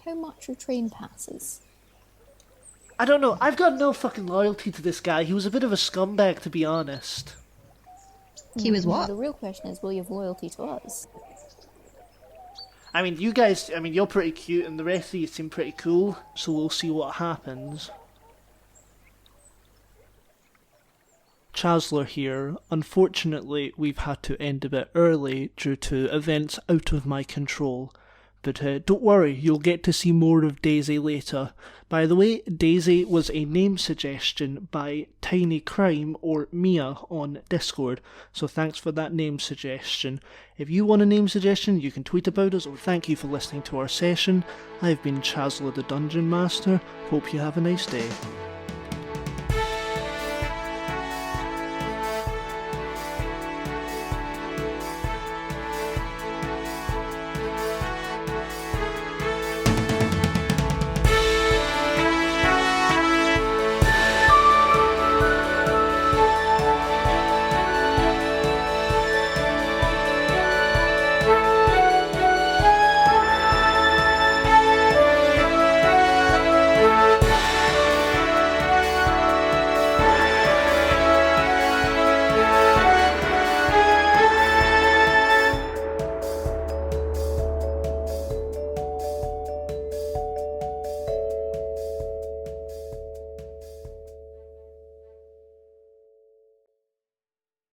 How much are train passes? I don't know. I've got no fucking loyalty to this guy. He was a bit of a scumbag, to be honest. He was what? The real question is, will you have loyalty to us? I mean, you guys, you're pretty cute, and the rest of you seem pretty cool, so we'll see what happens. Chazzler here. Unfortunately, we've had to end a bit early due to events out of my control. But don't worry, you'll get to see more of Daisy later. By the way, Daisy was a name suggestion by Tiny Crime or Mia on Discord, so thanks for that name suggestion. If you want a name suggestion, you can tweet about us, or thank you for listening to our session. I've been Chazzler the Dungeon Master. Hope you have a nice day.